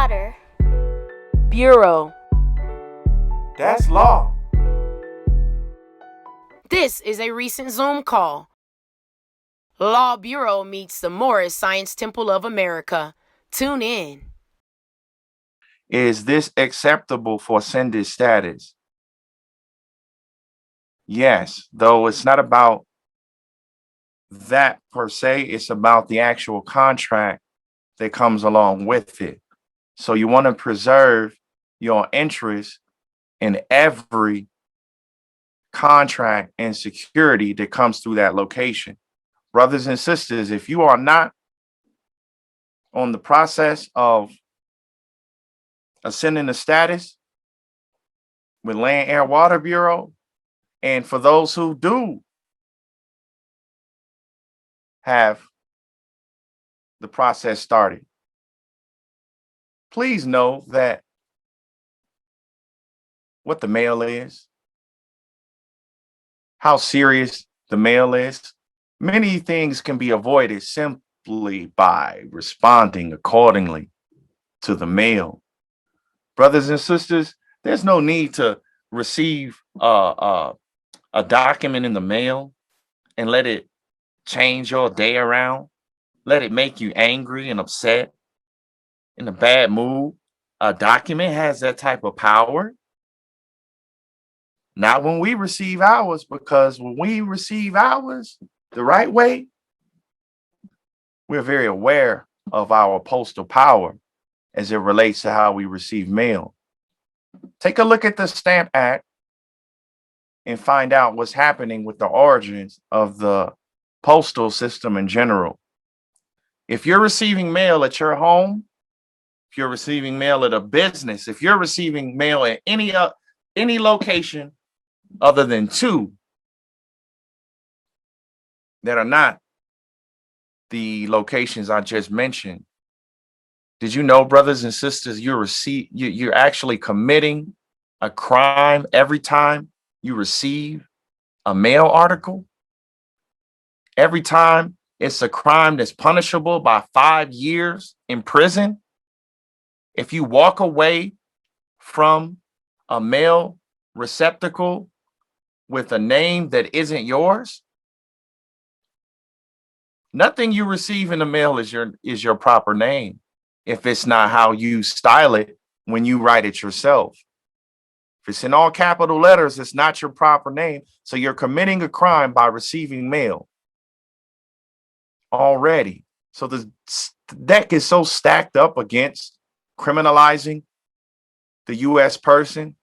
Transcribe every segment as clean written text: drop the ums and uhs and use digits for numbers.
Water Bureau. That's law. This is a recent Zoom call. Law Bureau meets the Moorish Science Temple of America. Tune in. Is this acceptable for ascended status? Yes, though it's not about that per se, it's about the actual contract that comes along with it. So you want to preserve your interest in every contract and security that comes through that location. Brothers and sisters, if you are not on the process of ascending the status with Land, Air, Water Bureau, and for those who do have the process started, please know that what the mail is, how serious the mail is. Many things can be avoided simply by responding accordingly to the mail. Brothers and sisters, there's no need to receive a document in the mail and let it change your day around. Let it make you angry and upset, in a bad mood. A document has that type of power. Not when we receive ours, because when we receive ours the right way, we're very aware of our postal power as it relates to how we receive mail. Take a look at the Stamp Act and find out what's happening with the origins of the postal system in general. If you're receiving mail at your home, if you're receiving mail at a business, if you're receiving mail at any location other than two that are not the locations I just mentioned, did you know, brothers and sisters, you're actually committing a crime every time you receive a mail article? Every time it's a crime that's punishable by 5 years in prison. If you walk away from a mail receptacle with a name that isn't yours, nothing you receive in the mail is your proper name if it's not how you style it when you write it yourself. If it's in all capital letters, it's not your proper name. So you're committing a crime by receiving mail already. So the deck is so stacked up against criminalizing the U.S. person.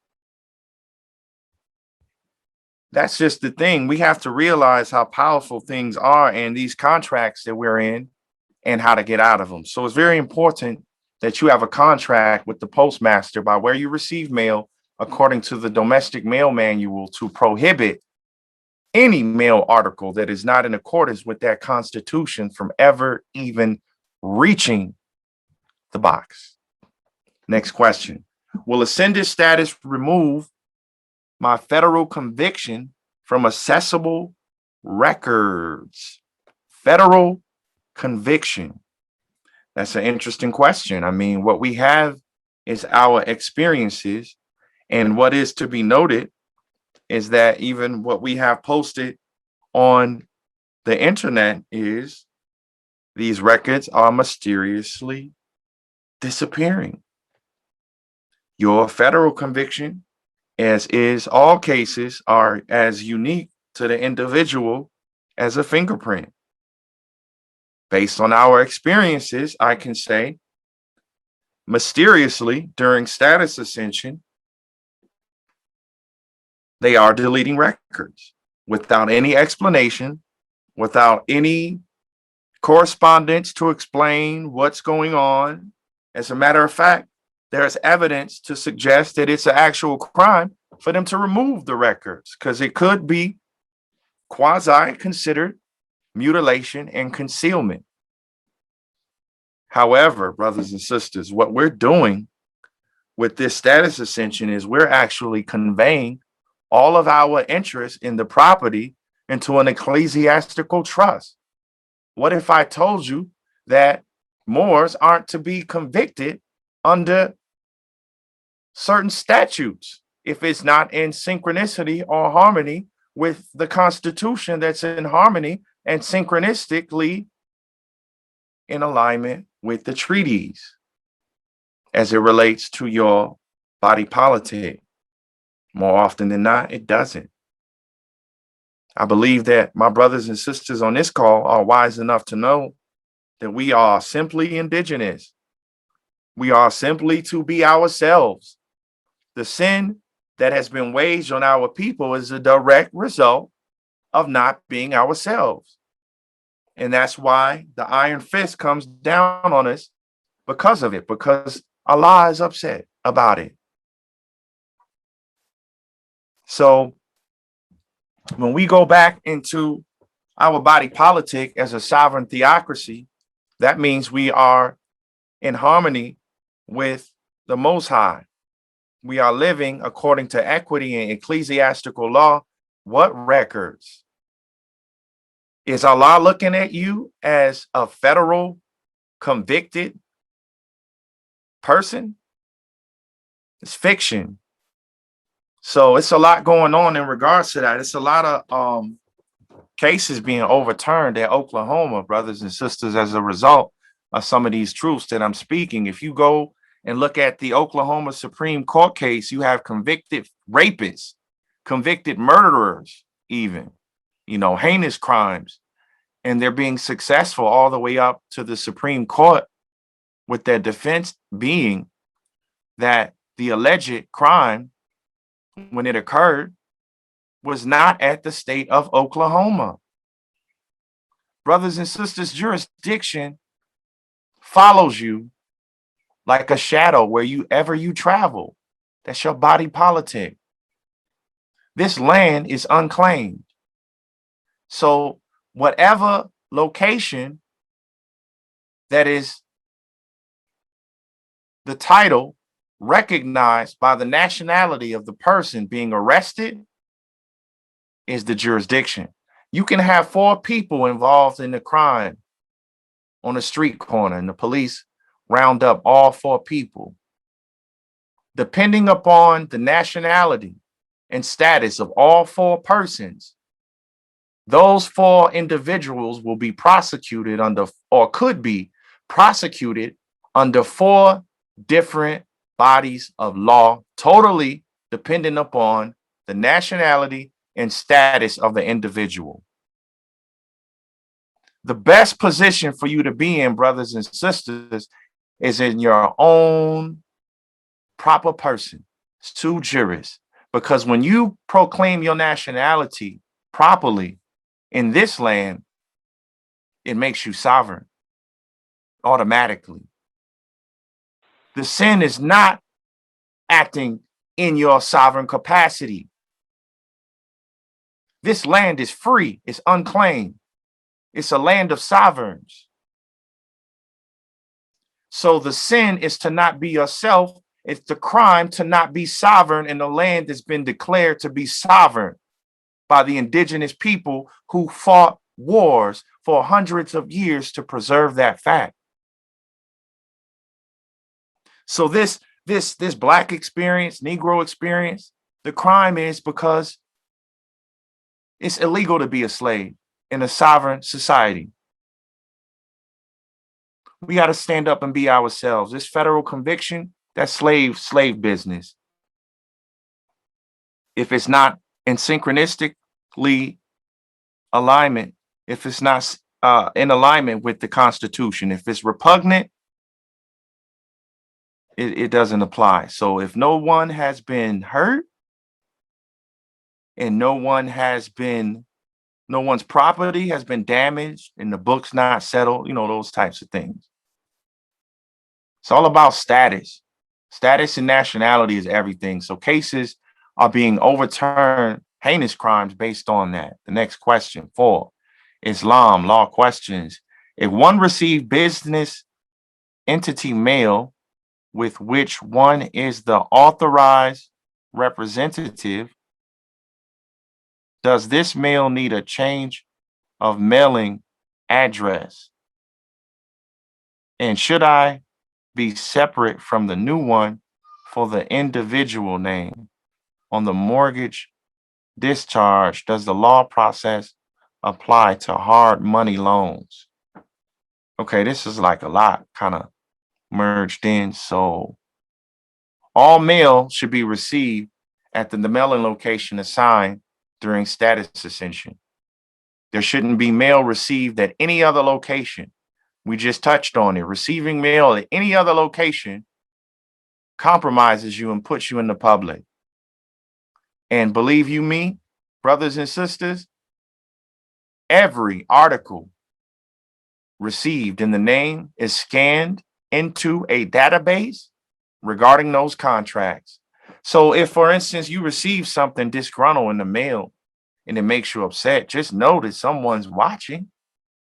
That's just the thing. We have to realize how powerful things are in these contracts that we're in and how to get out of them. So it's very important that you have a contract with the postmaster by where you receive mail according to the domestic mail manual to prohibit any mail article that is not in accordance with that constitution from ever even reaching the box. Next question. Will ascended status remove my federal conviction from accessible records? Federal conviction. That's an interesting question. I mean, what we have is our experiences, and what is to be noted is that even what we have posted on the internet is these records are mysteriously disappearing. Your federal conviction, as is all cases, are as unique to the individual as a fingerprint. Based on our experiences, I can say mysteriously during Status Ascension, they are deleting records without any explanation, without any correspondence to explain what's going on. As a matter of fact, there's evidence to suggest that it's an actual crime for them to remove the records, because it could be quasi considered mutilation and concealment. However, brothers and sisters, what we're doing with this Status Ascension is we're actually conveying all of our interest in the property into an ecclesiastical trust. What if I told you that Moors aren't to be convicted under certain statutes if it's not in synchronicity or harmony with the Constitution, that's in harmony and synchronistically in alignment with the treaties as it relates to your body politic. More often than not, it doesn't. I believe that my brothers and sisters on this call are wise enough to know that we are simply indigenous. We are simply to be ourselves. The sin that has been waged on our people is a direct result of not being ourselves. And that's why the iron fist comes down on us because of it, because Allah is upset about it. So when we go back into our body politic as a sovereign theocracy, that means we are in harmony with the Most High. We are living according to equity and ecclesiastical law. What records? Is Allah looking at you as a federal convicted person? It's fiction. So it's a lot going on in regards to that. It's a lot of cases being overturned at Oklahoma, brothers and sisters, as a result of some of these truths that I'm speaking. If you go and look at the Oklahoma Supreme Court case, you have convicted rapists, convicted murderers, even, heinous crimes. And they're being successful all the way up to the Supreme Court, with their defense being that the alleged crime, when it occurred, was not at the state of Oklahoma. Brothers and sisters, jurisdiction follows you like a shadow wherever you travel. That's your body politic. This land is unclaimed. So whatever location that is the title recognized by the nationality of the person being arrested is the jurisdiction. You can have 4 people involved in the crime on a street corner, and the police round up all 4 people. Depending upon the nationality and status of all 4 persons, those 4 individuals will be prosecuted under, or could be prosecuted under, 4 different bodies of law, totally dependent upon the nationality and status of the individual. The best position for you to be in, brothers and sisters, is in your own proper person, sui juris, because when you proclaim your nationality properly in this land, it makes you sovereign automatically. The sin is not acting in your sovereign capacity. This land is free, it's unclaimed. It's a land of sovereigns. So the sin is to not be yourself. It's the crime to not be sovereign in the land that's been declared to be sovereign by the indigenous people who fought wars for hundreds of years to preserve that fact. So this Black experience, Negro experience, the crime is because it's illegal to be a slave in a sovereign society. We got to stand up and be ourselves. This federal conviction, that's slave business. If it's not in synchronistically alignment, if it's not in alignment with the Constitution, if it's repugnant, it doesn't apply. So if no one has been hurt and no one's property has been damaged and the book's not settled, those types of things. It's all about status. Status and nationality is everything. So cases are being overturned, heinous crimes based on that. The next question, 4, Islam law questions. If one received business entity mail with which one is the authorized representative, does this mail need a change of mailing address? And should I be separate from the new one for the individual name. On the mortgage discharge, does the law process apply to hard money loans? Okay, this is like a lot kind of merged in. So all mail should be received at the mailing location assigned during status ascension. There shouldn't be mail received at any other location. We just touched on it. Receiving mail at any other location compromises you and puts you in the public. And believe you me, brothers and sisters, every article received in the name is scanned into a database regarding those contracts. So if, for instance, you receive something disgruntled in the mail and it makes you upset, just know that someone's watching.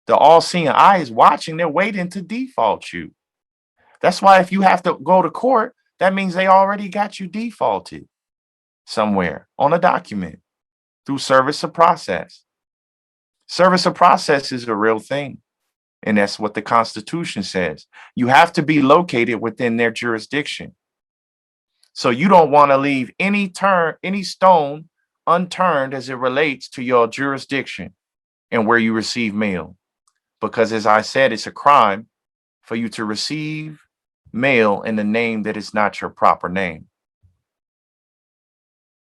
The all-seeing eye is watching. They're waiting to default you. That's why if you have to go to court, that means they already got you defaulted somewhere on a document through service of process. Service of process is a real thing. And that's what the Constitution says. You have to be located within their jurisdiction. So you don't want to leave any stone unturned as it relates to your jurisdiction and where you receive mail. Because as I said, it's a crime for you to receive mail in the name that is not your proper name.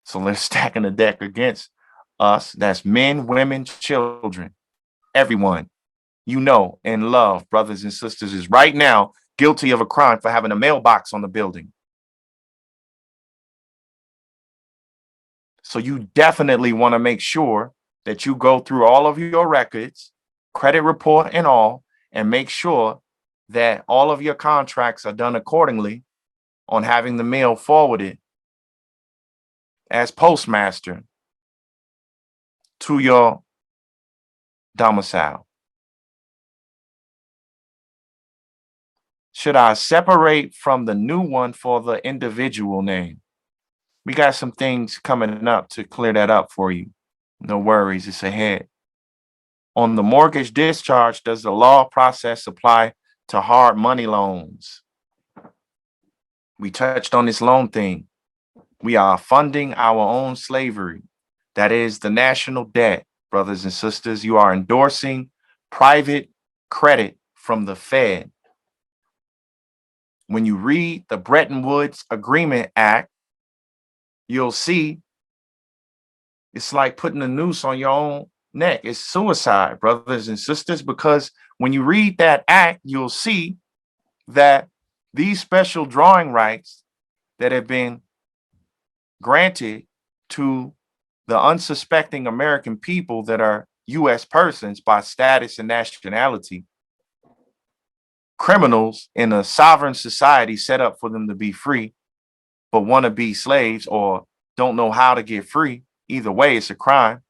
So they're stacking the deck against us. That's men, women, children, everyone you know and love, brothers and sisters, is right now guilty of a crime for having a mailbox on the building. So you definitely want to make sure that you go through all of your records, credit report and all, and make sure that all of your contracts are done accordingly on having the mail forwarded as postmaster to your domicile. Should I separate from the new one for the individual name? We got some things coming up to clear that up for you. No worries, it's ahead. On the mortgage discharge, does the law process apply to hard money loans? We touched on this loan thing. We are funding our own slavery. That is the national debt, brothers and sisters. You are endorsing private credit from the Fed. When you read the Bretton Woods Agreement Act, you'll see it's like putting a noose on your own neck. It's suicide, brothers and sisters, because when you read that act, you'll see that these special drawing rights that have been granted to the unsuspecting American people that are U.S. persons by status and nationality, criminals in a sovereign society set up for them to be free, but want to be slaves or don't know how to get free. Either way, it's a crime.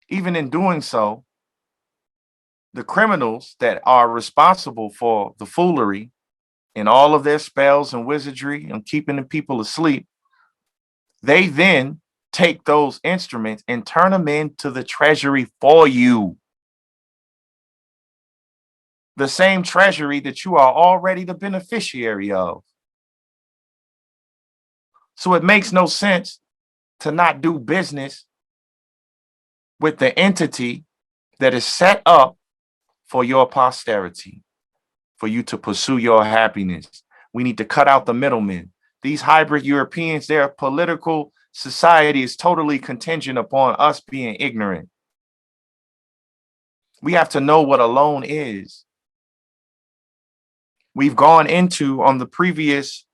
Even in doing so, the criminals that are responsible for the foolery and all of their spells and wizardry and keeping the people asleep, they then take those instruments and turn them into the treasury for you. The same treasury that you are already the beneficiary of. So it makes no sense to not do business with the entity that is set up for your posterity, for you to pursue your happiness. We need to cut out the middlemen. These hybrid Europeans, their political society is totally contingent upon us being ignorant. We have to know what a loan is. We've gone into, on the previous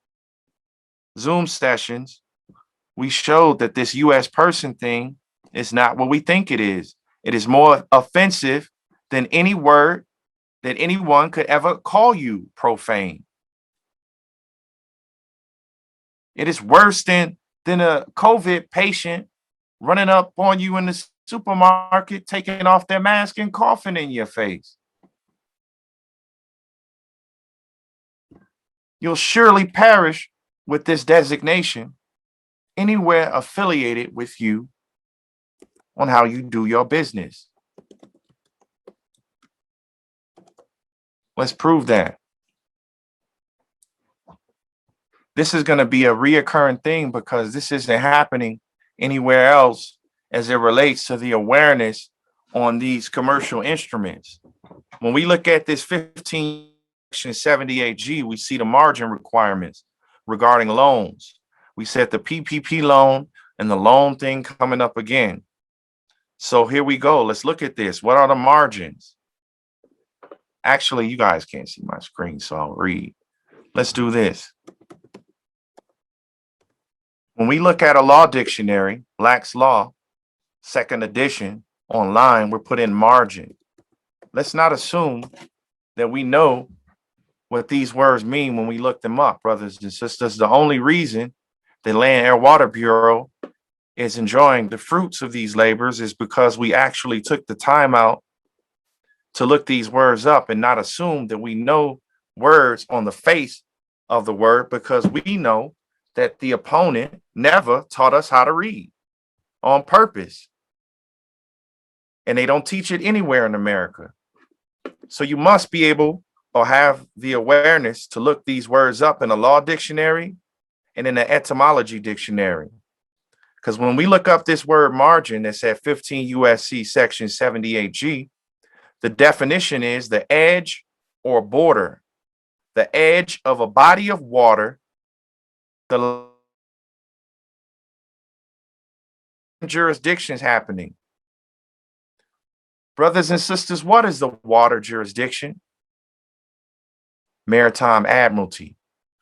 Zoom sessions, we showed that this U.S. person thing is not what we think it is. It is more offensive than any word that anyone could ever call you profane. It is worse than a COVID patient running up on you in the supermarket, taking off their mask and coughing in your face. You'll surely perish with this designation anywhere affiliated with you on how you do your business. Let's prove that. This is going to be a reoccurring thing because this isn't happening anywhere else as it relates to the awareness on these commercial instruments. When we look at this 1578G, we see the margin requirements regarding loans. We said the PPP loan and the loan thing coming up again. So here we go. Let's look at this. What are the margins? Actually, you guys can't see my screen, so I'll read. Let's do this. When we look at a law dictionary, Black's Law, second edition, online, we're put in margin. Let's not assume that we know what these words mean when we look them up, brothers and sisters. The only reason the Land Air Water Bureau is enjoying the fruits of these labors is because we actually took the time out to look these words up and not assume that we know words on the face of the word, because we know that the opponent never taught us how to read on purpose. And they don't teach it anywhere in America. So you must be able or have the awareness to look these words up in a law dictionary and in the etymology dictionary. Because when we look up this word margin that's at 15 USC section 78G, the definition is the edge or border, the edge of a body of water, the jurisdictions happening. Brothers and sisters, what is the water jurisdiction? Maritime Admiralty.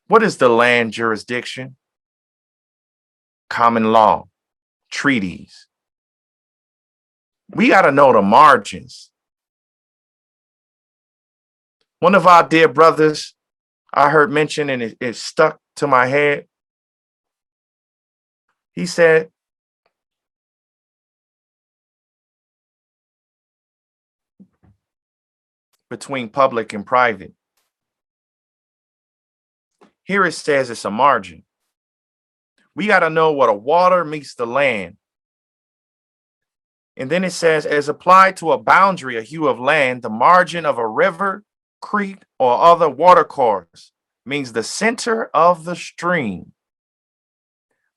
What is the land jurisdiction? Common law, treaties. We got to know the margins. One of our dear brothers I heard mention, and it stuck to my head. He said, between public and private. Here it says it's a margin. We got to know what a water meets the land. And then it says, as applied to a boundary, a hue of land, the margin of a river, creek, or other watercourse means the center of the stream.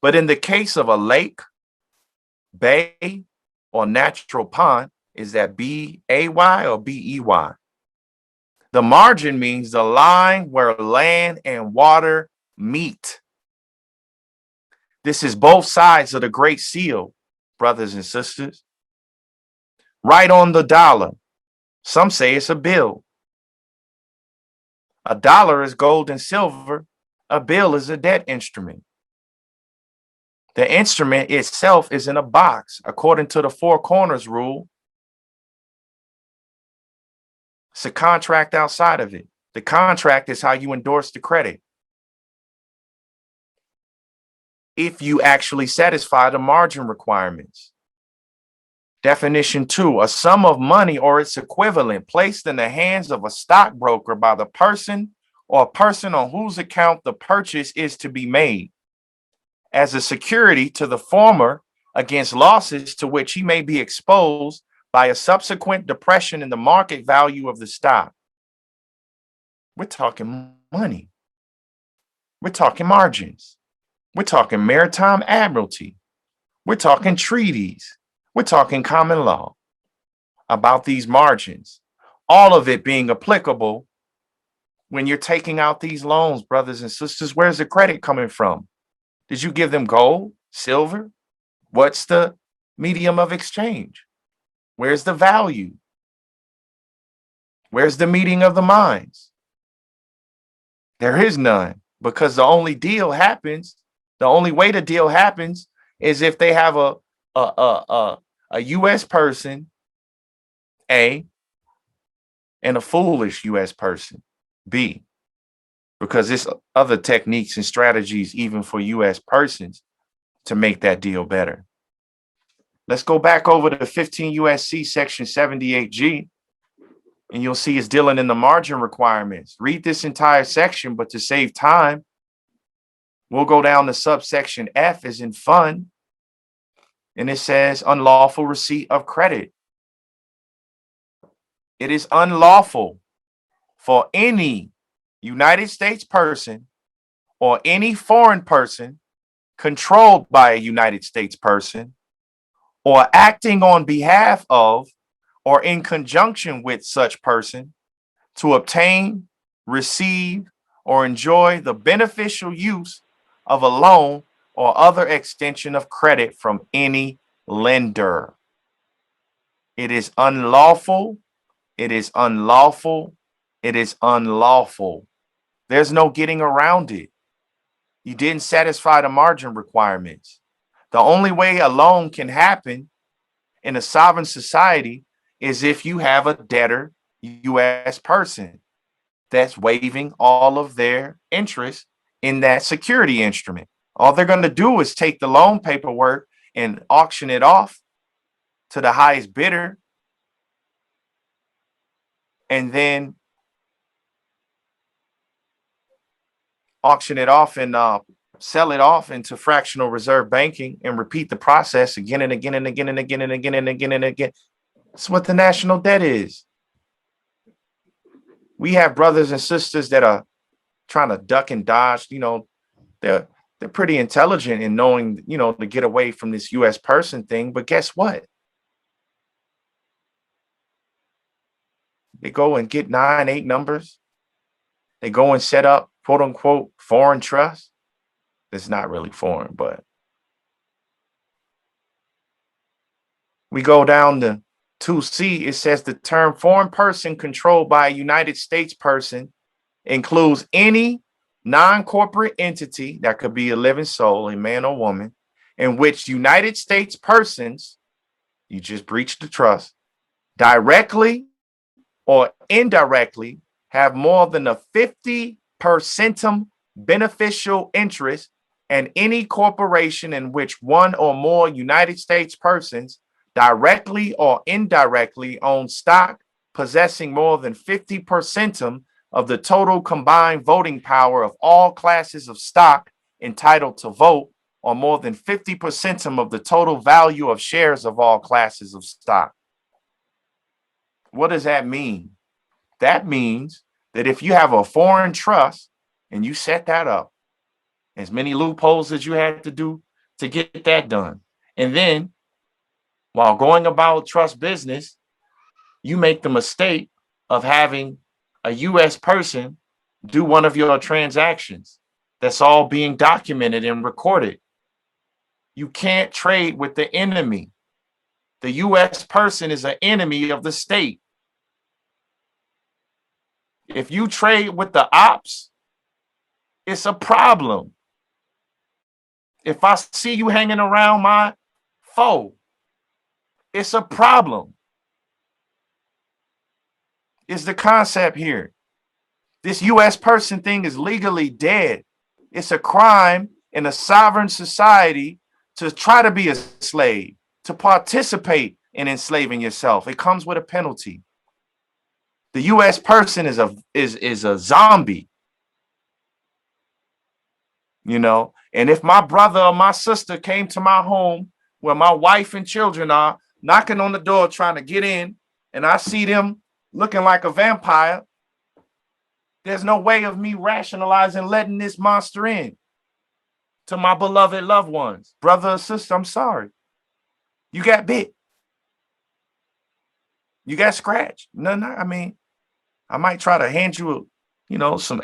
But in the case of a lake, bay, or natural pond, is that B-A-Y or B-E-Y? The margin means the line where land and water meet. This is both sides of the Great Seal, brothers and sisters. Right on the dollar. Some say it's a bill. A dollar is gold and silver. A bill is a debt instrument. The instrument itself is in a box, according to the four corners rule. It's a contract outside of it. The contract is how you endorse the credit. If you actually satisfy the margin requirements. Definition 2, a sum of money or its equivalent placed in the hands of a stockbroker by the person or a person on whose account the purchase is to be made as a security to the former against losses to which he may be exposed by a subsequent depression in the market value of the stock. We're talking money. We're talking margins. We're talking maritime admiralty. We're talking treaties. We're talking common law about these margins. All of it being applicable when you're taking out these loans, brothers and sisters. Where's the credit coming from? Did you give them gold, silver? What's the medium of exchange? Where's the value? Where's the meeting of the minds? There is none, because the only deal happens, the only way the deal happens is if they have a U.S. person, A, and a foolish U.S. person, B, because there's other techniques and strategies even for U.S. persons to make that deal better. Let's go back over to 15 USC section 78G, and you'll see it's dealing in the margin requirements. Read this entire section, but to save time, we'll go down to subsection F as in fund, and it says unlawful receipt of credit. It is unlawful for any United States person or any foreign person controlled by a United States person or acting on behalf of or in conjunction with such person to obtain, receive, or enjoy the beneficial use of a loan or other extension of credit from any lender. It is unlawful. It is unlawful. It is unlawful. There's no getting around it. You didn't satisfy the margin requirements. The only way a loan can happen in a sovereign society is if you have a debtor U.S. person that's waiving all of their interest in that security instrument. All they're going to do is take the loan paperwork and auction it off to the highest bidder, and then auction it off and sell it off into fractional reserve banking and repeat the process again and again and again and again and again and again and again. That's what the national debt is. We have brothers and sisters that are trying to duck and dodge. They're pretty intelligent in knowing, to get away from this U.S. person thing. But guess what? They go and get 9, 8 numbers. They go and set up, quote unquote, foreign trust. It's not really foreign, but we go down to 2C. It says the term foreign person controlled by a United States person includes any non-corporate entity that could be a living soul, a man or woman, in which United States persons, you just breached the trust, directly or indirectly have more than a 50% beneficial interest, and any corporation in which one or more United States persons directly or indirectly own stock possessing more than 50% of the total combined voting power of all classes of stock entitled to vote, or more than 50% of the total value of shares of all classes of stock. What does that mean? That means that if you have a foreign trust and you set that up, as many loopholes as you had to do to get that done, and then while going about trust business, you make the mistake of having a U.S. person do one of your transactions. That's all being documented and recorded. You can't trade with the enemy. The U.S. person is an enemy of the state. If you trade with the ops, it's a problem. If I see you hanging around my foe, it's a problem. It's the concept here. This U.S. person thing is legally dead. It's a crime in a sovereign society to try to be a slave, to participate in enslaving yourself. It comes with a penalty. The U.S. person is a zombie. And if my brother or my sister came to my home where my wife and children are, knocking on the door trying to get in, and I see them looking like a vampire, there's no way of me rationalizing letting this monster in to my beloved loved ones. Brother or sister, I'm sorry. You got bit. You got scratched. No, I mean, I might try to hand you some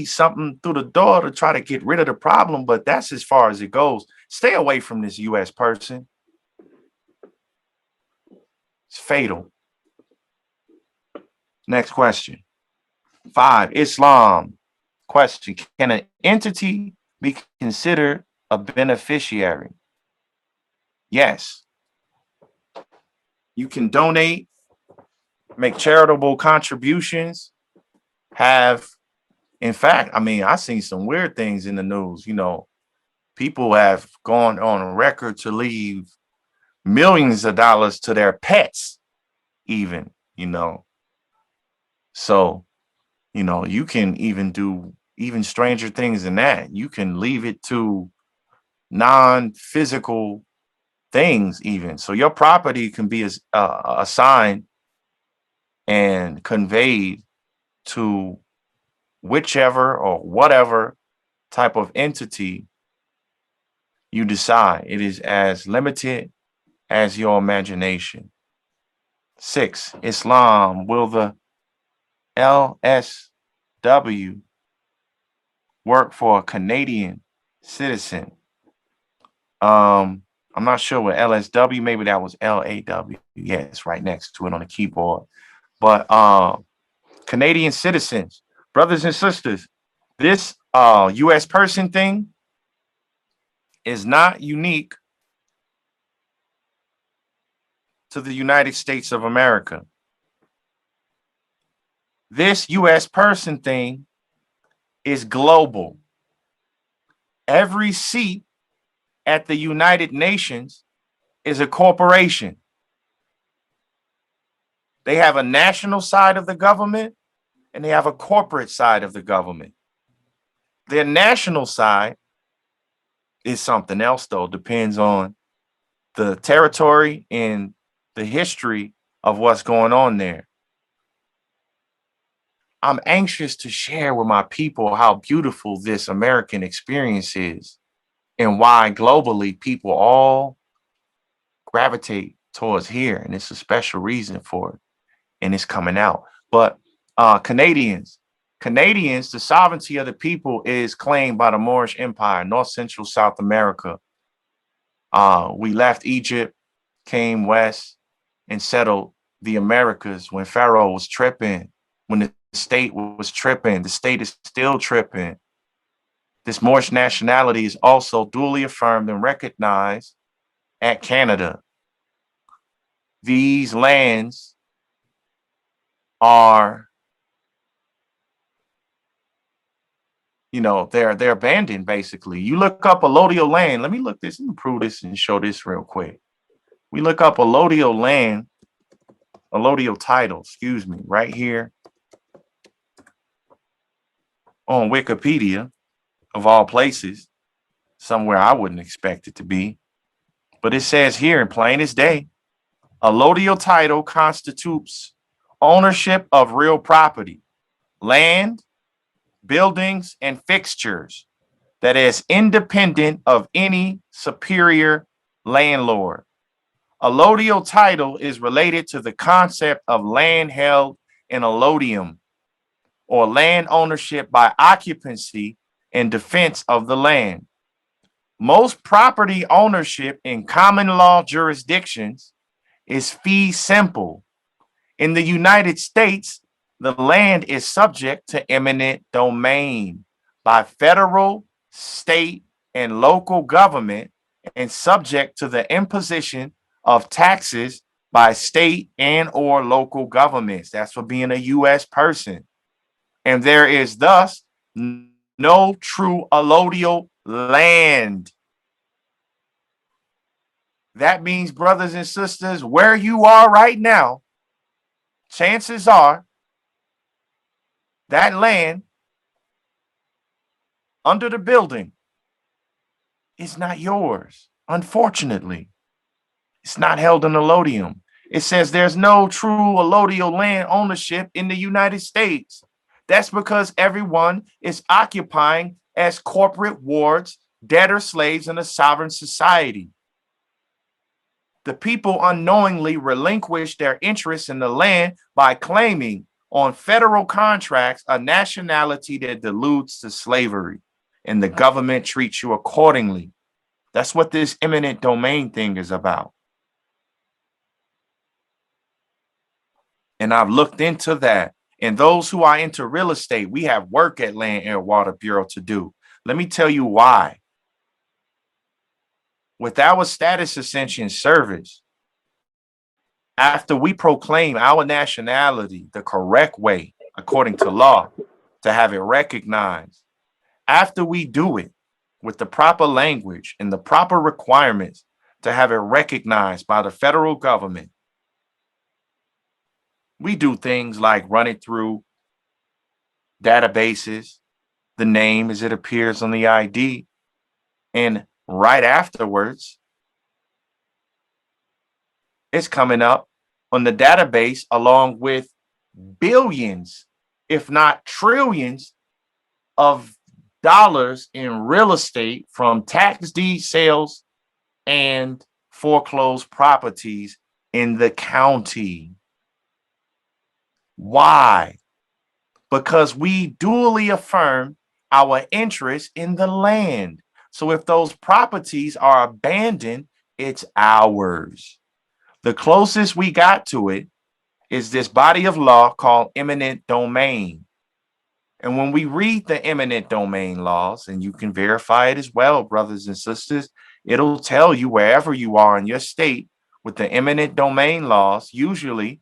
something through the door to try to get rid of the problem, but that's as far as it goes. Stay away from this U.S. person. It's fatal. Next question. 5, Islam. Question: can an entity be considered a beneficiary? Yes. You can donate, make charitable contributions, in fact, I've seen some weird things in the news. People have gone on record to leave millions of dollars to their pets, even. So, you can even do even stranger things than that. You can leave it to non-physical things even. So your property can be assigned and conveyed to whichever or whatever type of entity you decide. It is as limited as your imagination. 6, Islam. Will the L.s.w. work for a Canadian citizen? I'm not sure what L.s.w. Maybe that was L.a.w. Yeah, it's right next to it on the keyboard. But Canadian citizens, brothers and sisters, this U.S. person thing is not unique to the United States of America. This U.S. person thing is global. Every seat at the United Nations is a corporation. They have a national side of the government and they have a corporate side of the government. Their national side is something else, though. Depends on the territory and the history of what's going on there. I'm anxious to share with my people how beautiful this American experience is and why globally people all gravitate towards here. And it's a special reason for it. And it's coming out. But Canadians, the sovereignty of the people is claimed by the Moorish Empire, North Central South America. We left Egypt, came west, and settled the Americas when Pharaoh was tripping, when the state was tripping. The state is still tripping. This Moorish nationality is also duly affirmed and recognized at Canada. These lands are, they're abandoned, basically. You look up allodial land. Let me prove this and show this real quick. We look up allodial land, allodial title, excuse me, right here on Wikipedia, of all places, somewhere I wouldn't expect it to be. But it says here in plain as day, allodial title constitutes ownership of real property, land, buildings, and fixtures that is independent of any superior landlord. Allodial title is related to the concept of land held in allodium, or land ownership by occupancy and defense of the land. Most property ownership in common law jurisdictions is fee simple. In the United States, the land is subject to eminent domain by federal, state, and local government and subject to the imposition of taxes by state and or local governments. That's for being a U.S. person. And there is thus no true allodial land. That means, brothers and sisters, where you are right now, chances are that land under the building is not yours. Unfortunately, it's not held in allodium. It says there's no true allodial land ownership in the United States. That's because everyone is occupying as corporate wards, debtor slaves in a sovereign society. The people unknowingly relinquish their interest in the land by claiming on federal contracts a nationality that alludes to slavery, and the government treats you accordingly. That's what this eminent domain thing is about. And I've looked into that. And those who are into real estate, we have work at Land Air Water Bureau to do. Let me tell you why. With our Status Ascension service, after we proclaim our nationality the correct way, according to law, to have it recognized, after we do it with the proper language and the proper requirements to have it recognized by the federal government, we do things like run it through databases, the name as it appears on the ID, and right afterwards, it's coming up on the database along with billions, if not trillions of dollars in real estate from tax deed sales and foreclosed properties in the county. Why? Because we duly affirm our interest in the land. So if those properties are abandoned, it's ours. The closest we got to it is this body of law called eminent domain. And when we read the eminent domain laws, and you can verify it as well, brothers and sisters, it'll tell you wherever you are in your state with the eminent domain laws, usually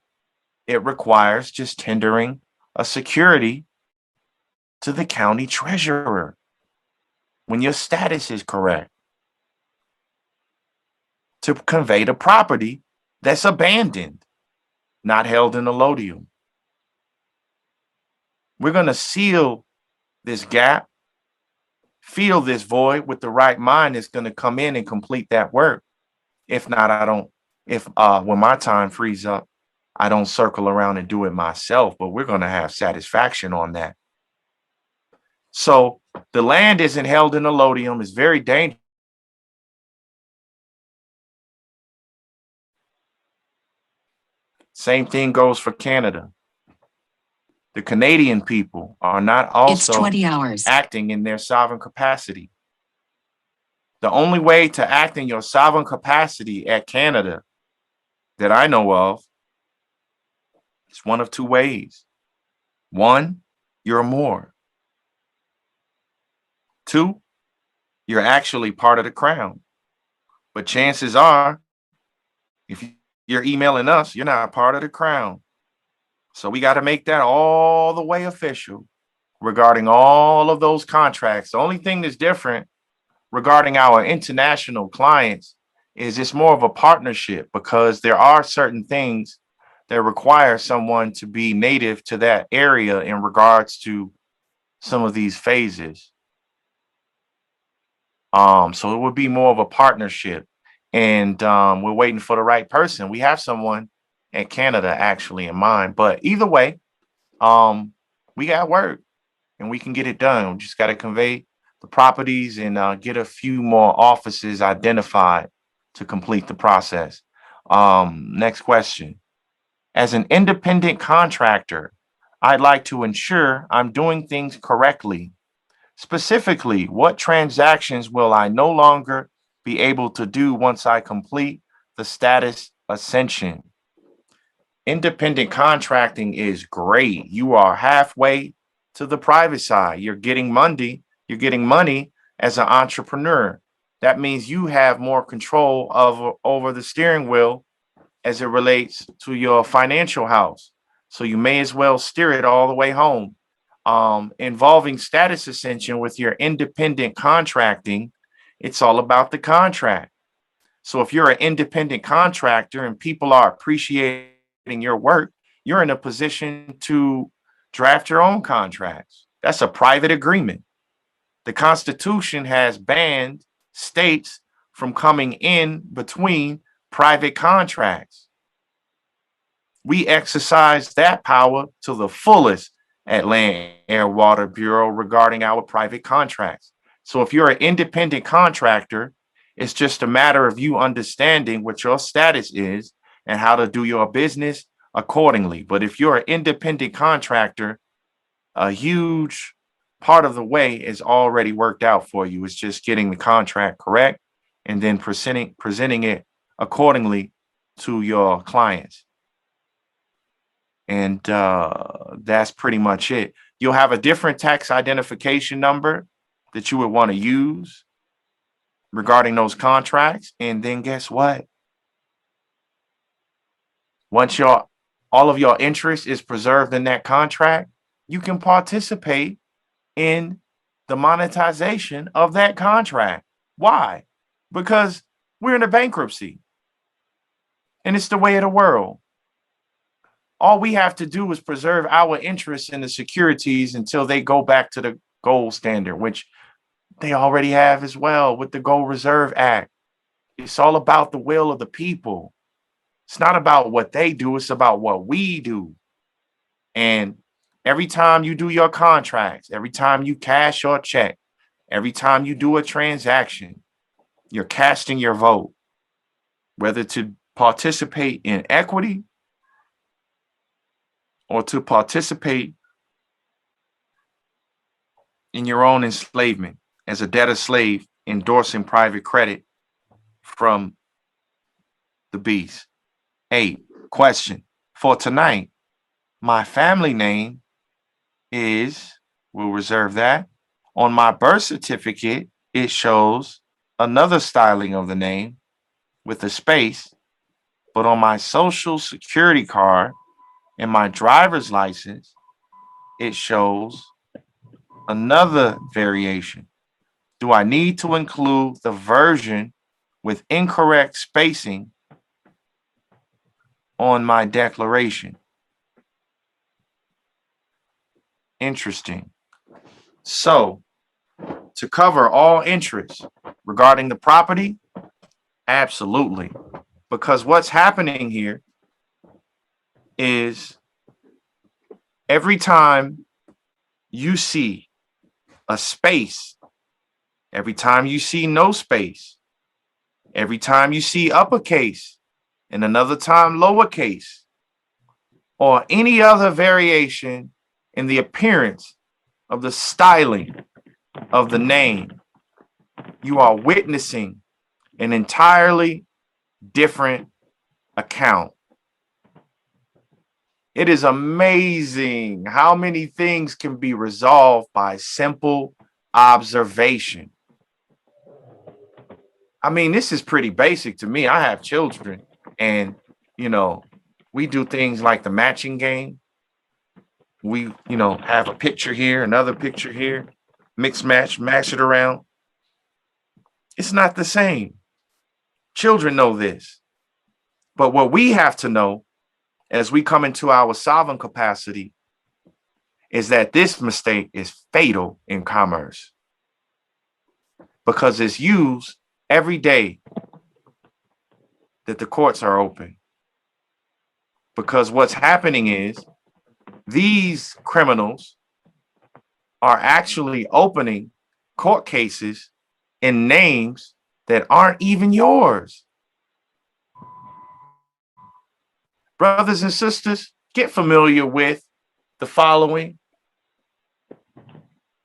it requires just tendering a security to the county treasurer when your status is correct to convey the property that's abandoned, not held in allodium. We're going to seal this gap, fill this void with the right mind that's going to come in and complete that work. If not, I don't, if when my time frees up, I don't circle around and do it myself, but we're going to have satisfaction on that. So the land isn't held in allodium. It's very dangerous. Same thing goes for Canada. The Canadian people are not also acting in their sovereign capacity. The only way to act in your sovereign capacity at Canada that I know of is one of two ways. One, you're a Moor. Two, you're actually part of the crown. But chances are, if you're emailing us, you're not part of the crown. So we got to make that all the way official regarding all of those contracts. The only thing that's different regarding our international clients is it's more of a partnership because there are certain things that require someone to be native to that area in regards to some of these phases. So it would be more of a partnership, and we're waiting for the right person. We have someone in Canada actually in mind, but either way, we got work and we can get it done. We just got to convey the properties and get a few more offices identified to complete the process. Next question. As an independent contractor, I'd like to ensure I'm doing things correctly. Specifically, what transactions will I no longer be able to do once I complete the Status Ascension? Independent contracting is great. You are halfway to the private side. You're getting money. You're getting money as an entrepreneur. That means you have more control over the steering wheel as it relates to your financial house. So you may as well steer it all the way home. Involving Status Ascension with your independent contracting, it's all about the contract. So if you're an independent contractor and people are appreciating your work, you're in a position to draft your own contracts. That's a private agreement. The Constitution has banned states from coming in between private contracts. We exercise that power to the fullest at Land, Air, Water Bureau regarding our private contracts. So if you're an independent contractor, it's just a matter of you understanding what your status is and how to do your business accordingly. But if you're an independent contractor, a huge part of the way is already worked out for you. It's just getting the contract correct and then presenting it accordingly to your clients. And that's pretty much it. You'll have a different tax identification number that you would want to use regarding those contracts. And then guess what? Once all of your interest is preserved in that contract, you can participate in the monetization of that contract. Why? Because we're in a bankruptcy. And it's the way of the world. All we have to do is preserve our interest in the securities until they go back to the gold standard, which they already have as well with the Gold Reserve Act. It's all about the will of the people. It's not about what they do. It's about what we do. And Every time you do your contracts, every time you cash your check, every time you do a transaction, you're casting your vote, whether to participate in equity or to participate in your own enslavement as a debtor slave, endorsing private credit from the beast. 8, question for tonight. My family name is, we'll reserve that. On my birth certificate, it shows another styling of the name with a space, but on my social security card and my driver's license, it shows another variation. Do I need to include the version with incorrect spacing on my declaration? Interesting. So, to cover all interests regarding the property, absolutely. Because what's happening here is every time you see a space, every time you see no space, every time you see uppercase and another time lowercase, or any other variation in the appearance of the styling of the name, you are witnessing an entirely different account. It is amazing how many things can be resolved by simple observation. I mean, this is pretty basic to me. I have children, and, we do things like the matching game. We, have a picture here, another picture here, mix, match it around. It's not the same. Children know this. But what we have to know as we come into our sovereign capacity is that this mistake is fatal in commerce because it's used every day that the courts are open. Because what's happening is these criminals are actually opening court cases in names that aren't even yours. Brothers and sisters, get familiar with the following.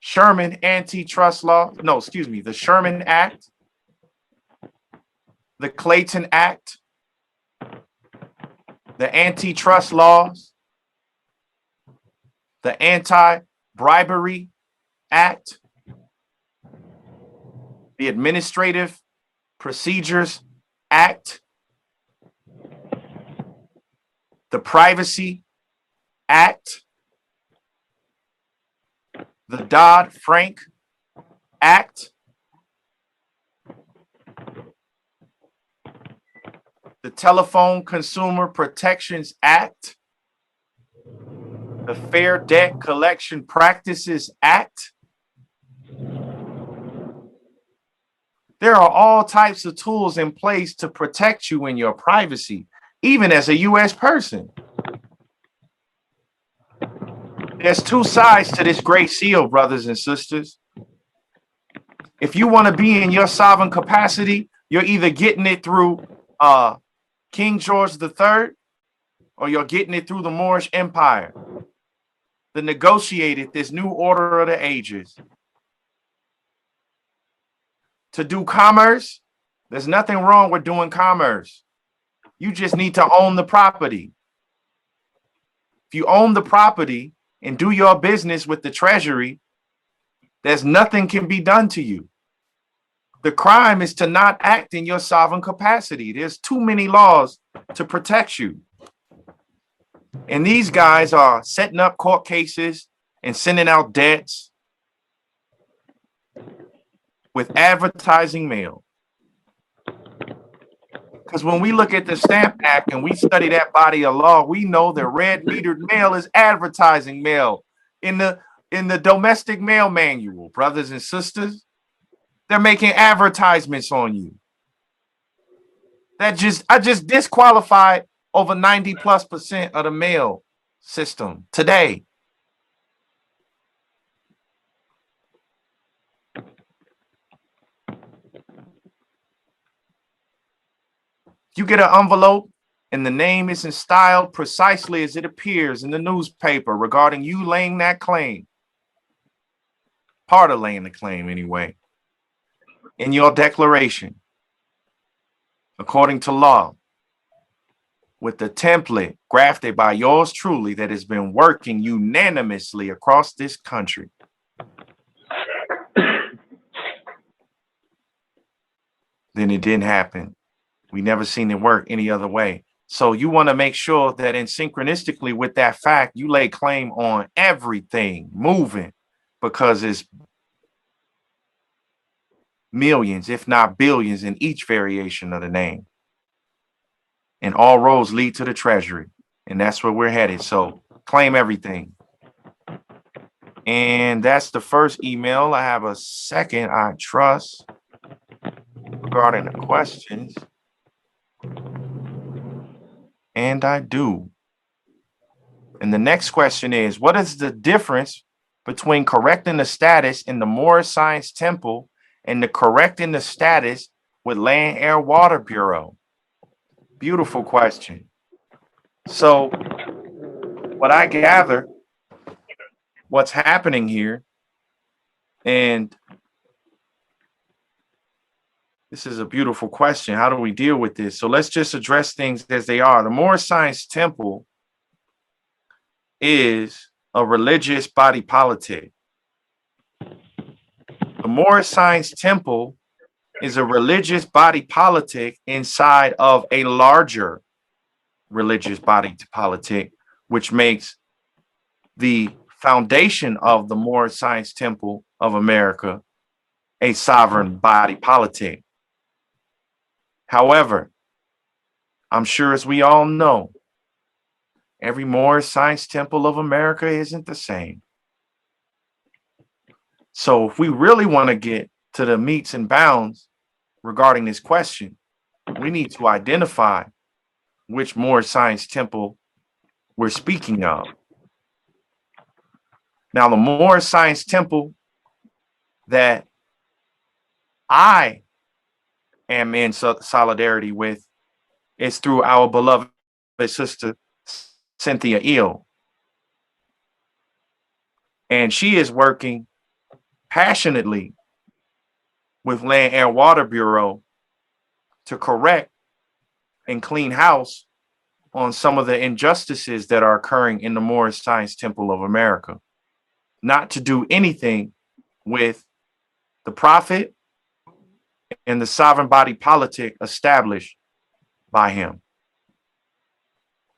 The Sherman Act, the Clayton Act, the antitrust laws, the Anti-Bribery Act, the Administrative Procedures Act, the Privacy Act, the Dodd-Frank Act, the Telephone Consumer Protections Act, the Fair Debt Collection Practices Act. There are all types of tools in place to protect you in your privacy, even as a U.S. person. There's two sides to this great seal, brothers and sisters. If you want to be in your sovereign capacity, you're either getting it through King George III, or you're getting it through the Moorish Empire that negotiated this new order of the ages. To do commerce, there's nothing wrong with doing commerce. You just need to own the property. If you own the property and do your business with the treasury, there's nothing can be done to you. The crime is to not act in your sovereign capacity. There's too many laws to protect you. And these guys are setting up court cases and sending out debts with advertising mail. Because when we look at the Stamp Act and we study that body of law, we know that red metered mail is advertising mail in the domestic mail manual, brothers and sisters. They're making advertisements on you. I just disqualified over 90+% of the mail system today. You get an envelope and the name isn't styled precisely as it appears in the newspaper regarding you laying that claim, part of laying the claim anyway, in your declaration, according to law, with the template grafted by yours truly that has been working unanimously across this country. Then it didn't happen. We never seen it work any other way. So you want to make sure that in synchronistically with that fact, you lay claim on everything moving, because it's millions, if not billions, in each variation of the name. And all roads lead to the treasury. And that's where we're headed. So claim everything. And that's the first email. I have a second, I trust, regarding the questions. And I do. And the next question is, what is the difference between correcting the status in the Moorish Science Temple and the correcting the status with Land, Air, Water Bureau? Beautiful question. So what I gather, what's happening here, and this is a beautiful question. How do we deal with this? So let's just address things as they are. The Moorish Science Temple is a religious body politic. The Moorish Science Temple is a religious body politic inside of a larger religious body politic, which makes the foundation of the Moorish Science Temple of America a sovereign body politic. However, I'm sure, as we all know, every Moorish Science Temple of America isn't the same. So if we really want to get to the meats and bounds regarding this question, we need to identify which Moorish Science Temple we're speaking of. Now, the Moorish Science Temple that I am in solidarity with is through our beloved sister, Cynthia Eel. And she is working passionately with Land, Air, Water Bureau to correct and clean house on some of the injustices that are occurring in the Moorish Science Temple of America. Not to do anything with the prophet and the sovereign body politic established by him.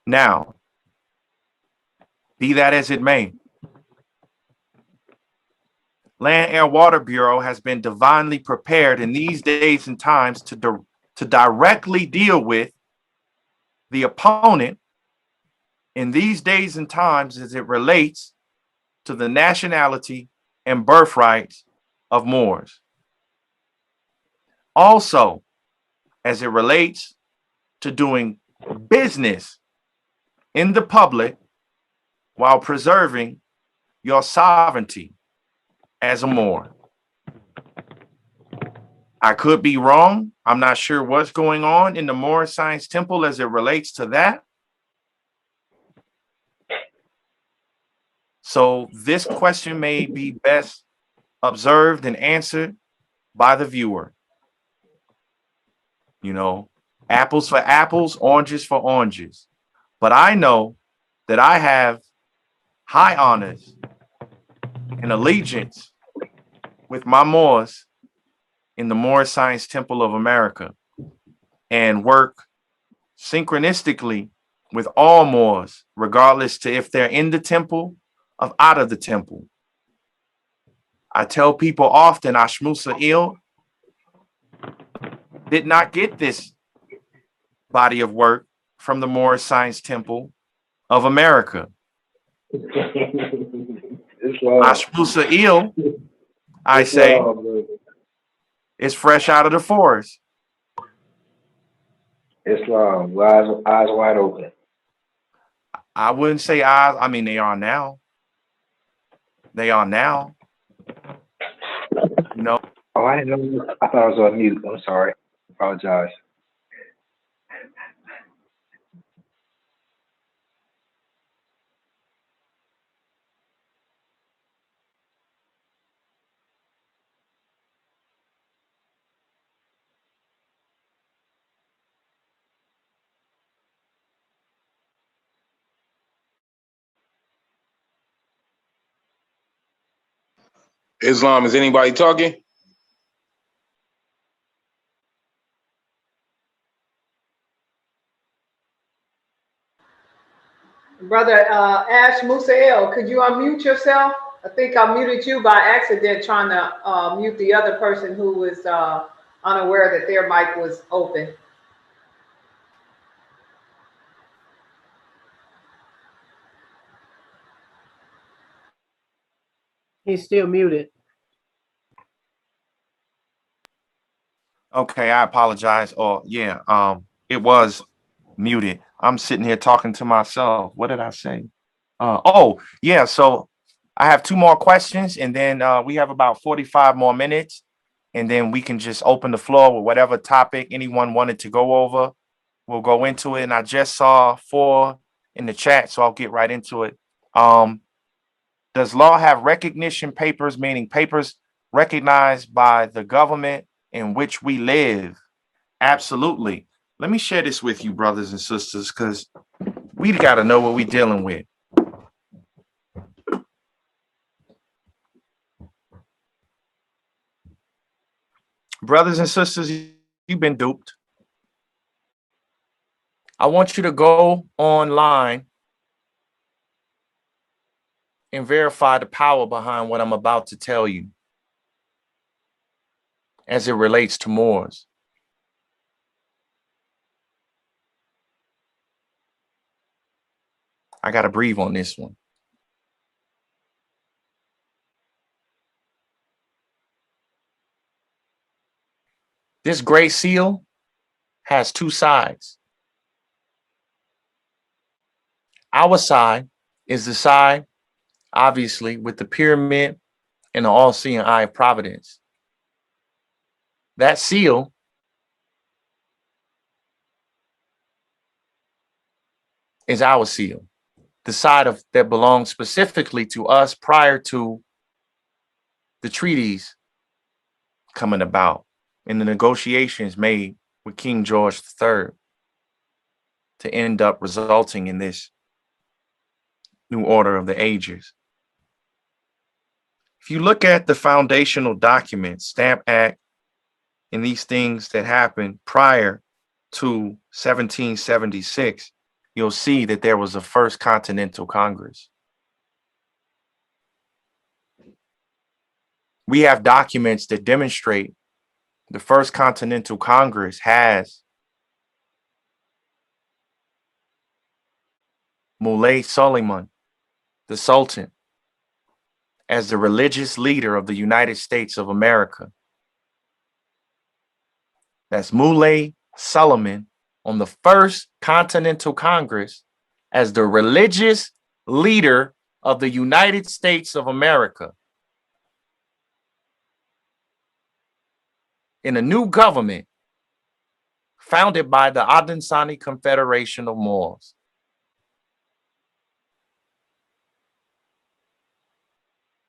Now, be that as it may, Land, Air, Water Bureau has been divinely prepared in these days and times to directly deal with the opponent in these days and times as it relates to the nationality and birthrights of Moors. Also, as it relates to doing business in the public while preserving your sovereignty as a Moor. I could be wrong. I'm not sure what's going on in the Moorish Science Temple as it relates to that. So this question may be best observed and answered by the viewer. You know, apples for apples, oranges for oranges. But I know that I have high honors and allegiance with my Moors in the Moorish Science Temple of America, and work synchronistically with all Moors, regardless to if they're in the temple or out of the temple. I tell people often, ASHMUSA did not get this body of work from the Moorish Science Temple of America. ASHMUSA, I say, it's fresh out of the forest. Islam, eyes wide open. I wouldn't say eyes. I mean, they are now. They are now. You know. Oh, I didn't know. I thought I was on mute. I'm sorry. Apologize. Islam, is anybody talking? Brother ASHMUSA, could you unmute yourself? I think I muted you by accident trying to mute the other person who was unaware that their mic was open. He's still muted. Okay, I apologize. Oh, yeah, it was muted. I'm sitting here talking to myself. What did I say? Oh, yeah, so I have 2 more questions, and then we have about 45 more minutes, and then we can just open the floor with whatever topic anyone wanted to go over. We'll go into it, and I just saw 4 in the chat, so I'll get right into it. Does law have recognition papers, meaning papers recognized by the government in which we live? Absolutely. Let me share this with you, brothers and sisters, because we got to know what we're dealing with. Brothers and sisters, you've been duped. I want you to go online and verify the power behind what I'm about to tell you as it relates to Moors. I got to breathe on this one. This gray seal has 2 sides. Our side is the side, obviously, with the pyramid and the all-seeing eye of providence. That seal is our seal, the side of that belongs specifically to us prior to the treaties coming about and the negotiations made with King George III to end up resulting in this new order of the ages. If you look at the foundational documents, Stamp Act, and these things that happened prior to 1776, you'll see that there was a First Continental Congress. We have documents that demonstrate the First Continental Congress has Mulay Suleiman, the Sultan, as the religious leader of the United States of America. That's Mulay Suleiman on the First Continental Congress as the religious leader of the United States of America. In a new government founded by the Adansani Confederation of Moors.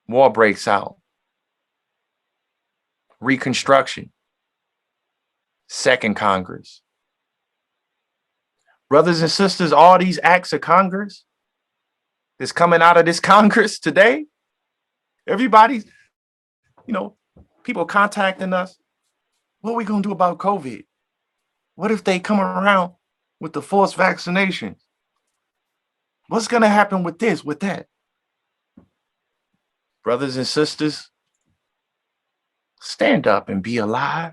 War breaks out. Reconstruction. Second Congress. Brothers and sisters, all these acts of Congress that's coming out of this Congress today, everybody's, people contacting us. What are we going to do about COVID? What if they come around with the forced vaccinations? What's going to happen with this, with that? Brothers and sisters, stand up and be alive.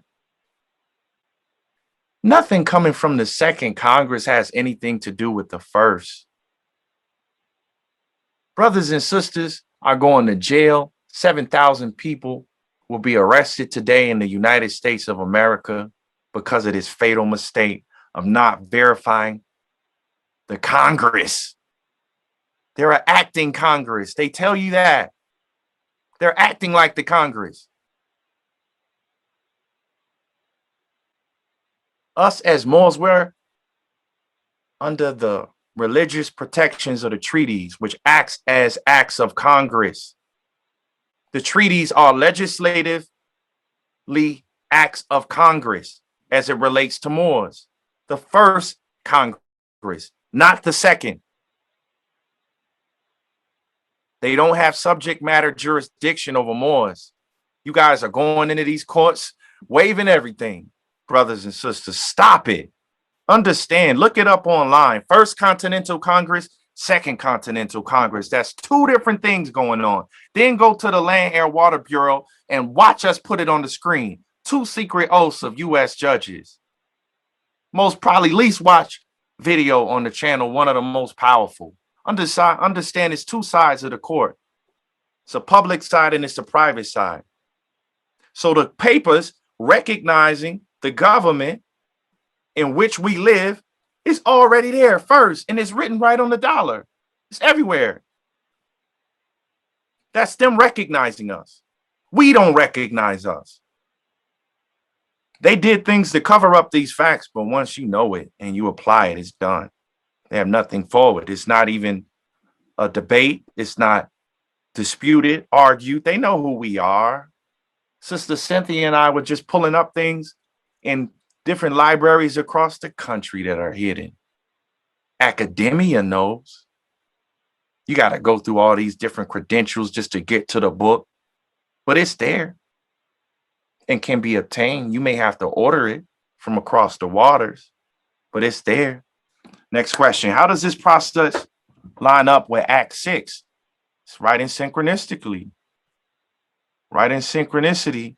Nothing coming from the Second Congress has anything to do with the first. Brothers and sisters are going to jail. 7,000 people will be arrested today in the United States of America because of this fatal mistake of not verifying the Congress. They're an acting Congress. They tell you that. They're acting like the Congress. Us as Moors, we're under the religious protections of the treaties, which acts as acts of Congress. The treaties are legislatively acts of Congress as it relates to Moors. The first Congress, not the second. They don't have subject matter jurisdiction over Moors. You guys are going into these courts, waiving everything. Brothers and sisters, stop it. Understand, look it up online. First Continental Congress, Second Continental Congress. That's two different things going on. Then go to the Land, Air, Water Bureau and watch us put it on the screen. Two secret oaths of U.S. judges. Most probably least watch video on the channel, one of the most powerful. Understand it's two sides of the court. It's a public side and it's a private side. So the papers recognizing the government in which we live is already there first, and it's written right on the dollar. It's everywhere. That's them recognizing us. We don't recognize us. They did things to cover up these facts, but once you know it and you apply it, it's done. They have nothing forward. It's not even a debate. It's not disputed, argued. They know who we are. Sister Cynthia and I were just pulling up things in different libraries across the country that are hidden. Academia knows. You got to go through all these different credentials just to get to the book, but it's there and can be obtained. You may have to order it from across the waters, but it's there. Next question. How does this process line up with Act 6? It's right in synchronistically. Right in synchronicity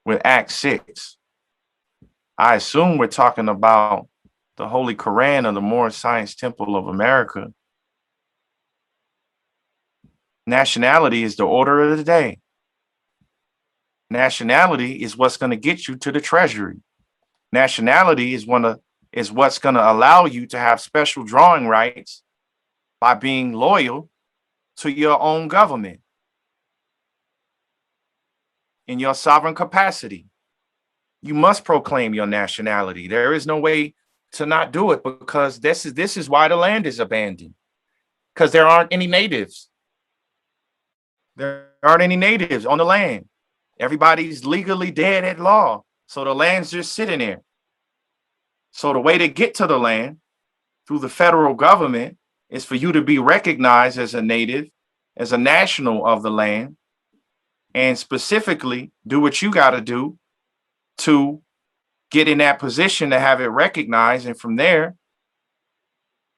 with Act 6. I assume we're talking about the Holy Quran of the Moorish Science Temple of America. Nationality is the order of the day. Nationality is what's going to get you to the treasury. Nationality is what's going to allow you to have special drawing rights by being loyal to your own government in your sovereign capacity. You must proclaim your nationality. There is no way to not do it, because this is why the land is abandoned, because there aren't any natives. There aren't any natives on the land. Everybody's legally dead at law. So the land's just sitting there. So the way to get to the land through the federal government is for you to be recognized as a native, as a national of the land, and specifically do what you got to do to get in that position to have it recognized. And from there,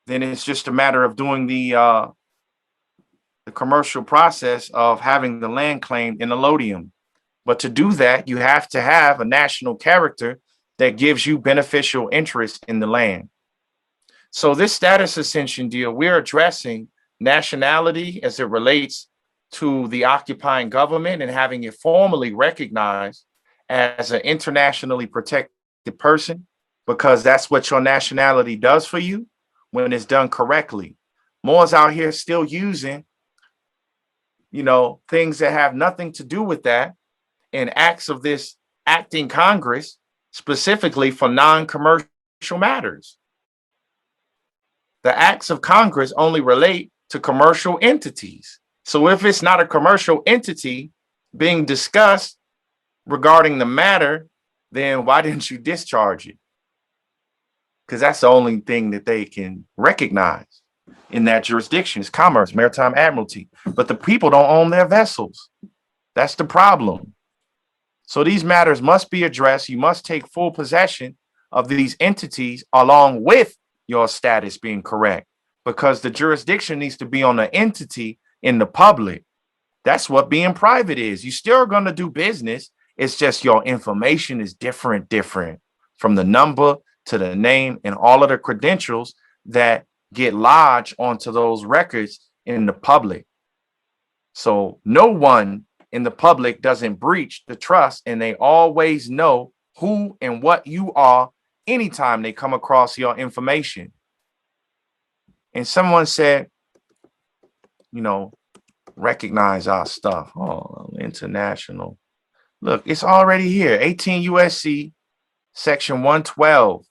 then it's just a matter of doing the commercial process of having the land claimed in allodium. But to do that, you have to have a national character that gives you beneficial interest in the land. So this status ascension deal, we're addressing nationality as it relates to the occupying government and having it formally recognized as an internationally protected person, because that's what your nationality does for you when it's done correctly. Moors out here still using, things that have nothing to do with that in acts of this acting Congress, specifically for non-commercial matters. The acts of Congress only relate to commercial entities. So if it's not a commercial entity being discussed regarding the matter, then why didn't you discharge it? Because that's the only thing that they can recognize in that jurisdiction is commerce, maritime admiralty. But the people don't own their vessels. That's the problem. So these matters must be addressed. You must take full possession of these entities along with your status being correct, because the jurisdiction needs to be on the entity in the public. That's what being private is. You still are going to do business. It's just your information is different from the number to the name and all of the credentials that get lodged onto those records in the public. So no one in the public doesn't breach the trust, and they always know who and what you are anytime they come across your information. And someone said, recognize our stuff. Oh, international. Look, it's already here. 18 USC section 112,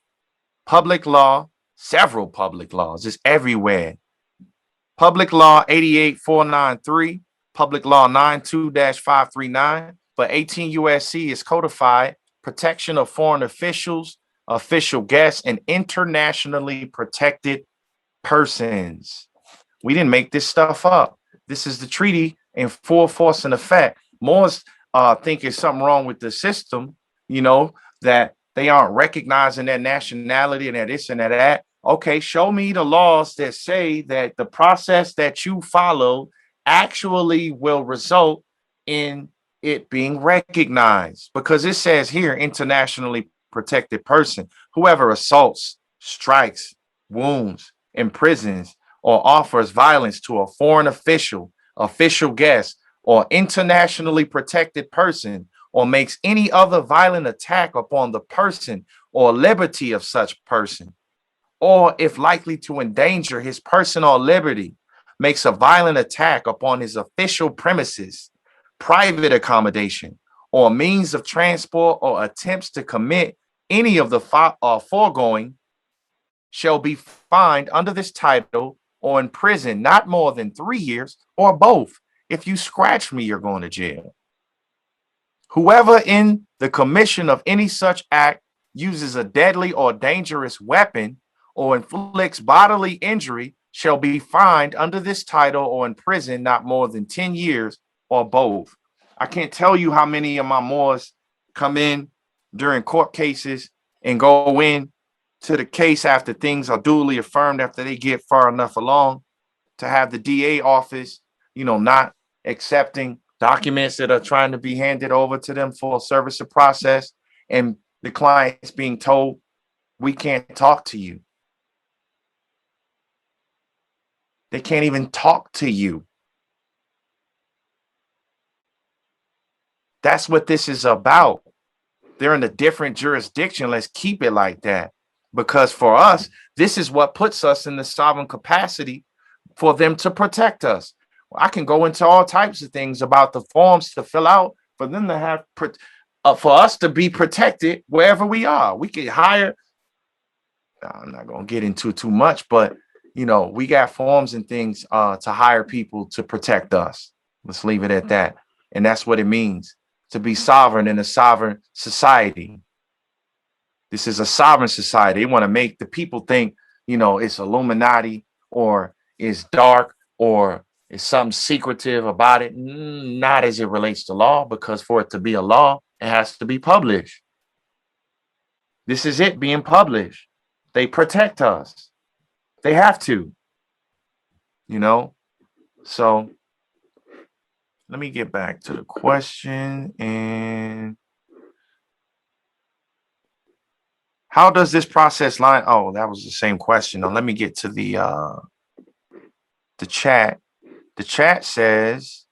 public law, several public laws. It's everywhere. Public law 88493, public law 92-539, but 18 USC is codified protection of foreign officials, official guests, and internationally protected persons. We didn't make this stuff up. This is the treaty in full force and effect. Moors think there's something wrong with the system, you know, that they aren't recognizing their nationality and their this and that. Okay, show me the laws that say that the process that you follow actually will result in it being recognized, because it says here, internationally protected person, whoever assaults, strikes, wounds, imprisons, or offers violence to a foreign official, official guest, or internationally protected person, or makes any other violent attack upon the person or liberty of such person, or if likely to endanger his person or liberty, makes a violent attack upon his official premises, private accommodation, or means of transport, or attempts to commit any of the foregoing, shall be fined under this title or in prison not more than 3 years, or both. If you scratch me, you're going to jail. Whoever in the commission of any such act uses a deadly or dangerous weapon or inflicts bodily injury shall be fined under this title or in prison not more than 10 years, or both. I can't tell you how many of my Moors come in during court cases and go in to the case after things are duly affirmed, after they get far enough along, to have the DA office, not accepting documents that are trying to be handed over to them for service of process, and the client's being told, we can't talk to you. They can't even talk to you. That's what this is about. They're in a different jurisdiction. Let's keep it like that. Because for us, this is what puts us in the sovereign capacity for them to protect us. I can go into all types of things about the forms to fill out for them to have, for us to be protected wherever we are. We could hire, I'm not going to get into too much, but we got forms and things to hire people to protect us. Let's leave it at that. And that's what it means to be sovereign in a sovereign society. This is a sovereign society. They want to make the people think, it's Illuminati, or it's dark, or it's something secretive about it. Not as it relates to law, because for it to be a law, it has to be published. This is it being published. They protect us. They have to, So let me get back to the question. And how does this process line? Oh, that was the same question. Now let me get to the chat. The chat says,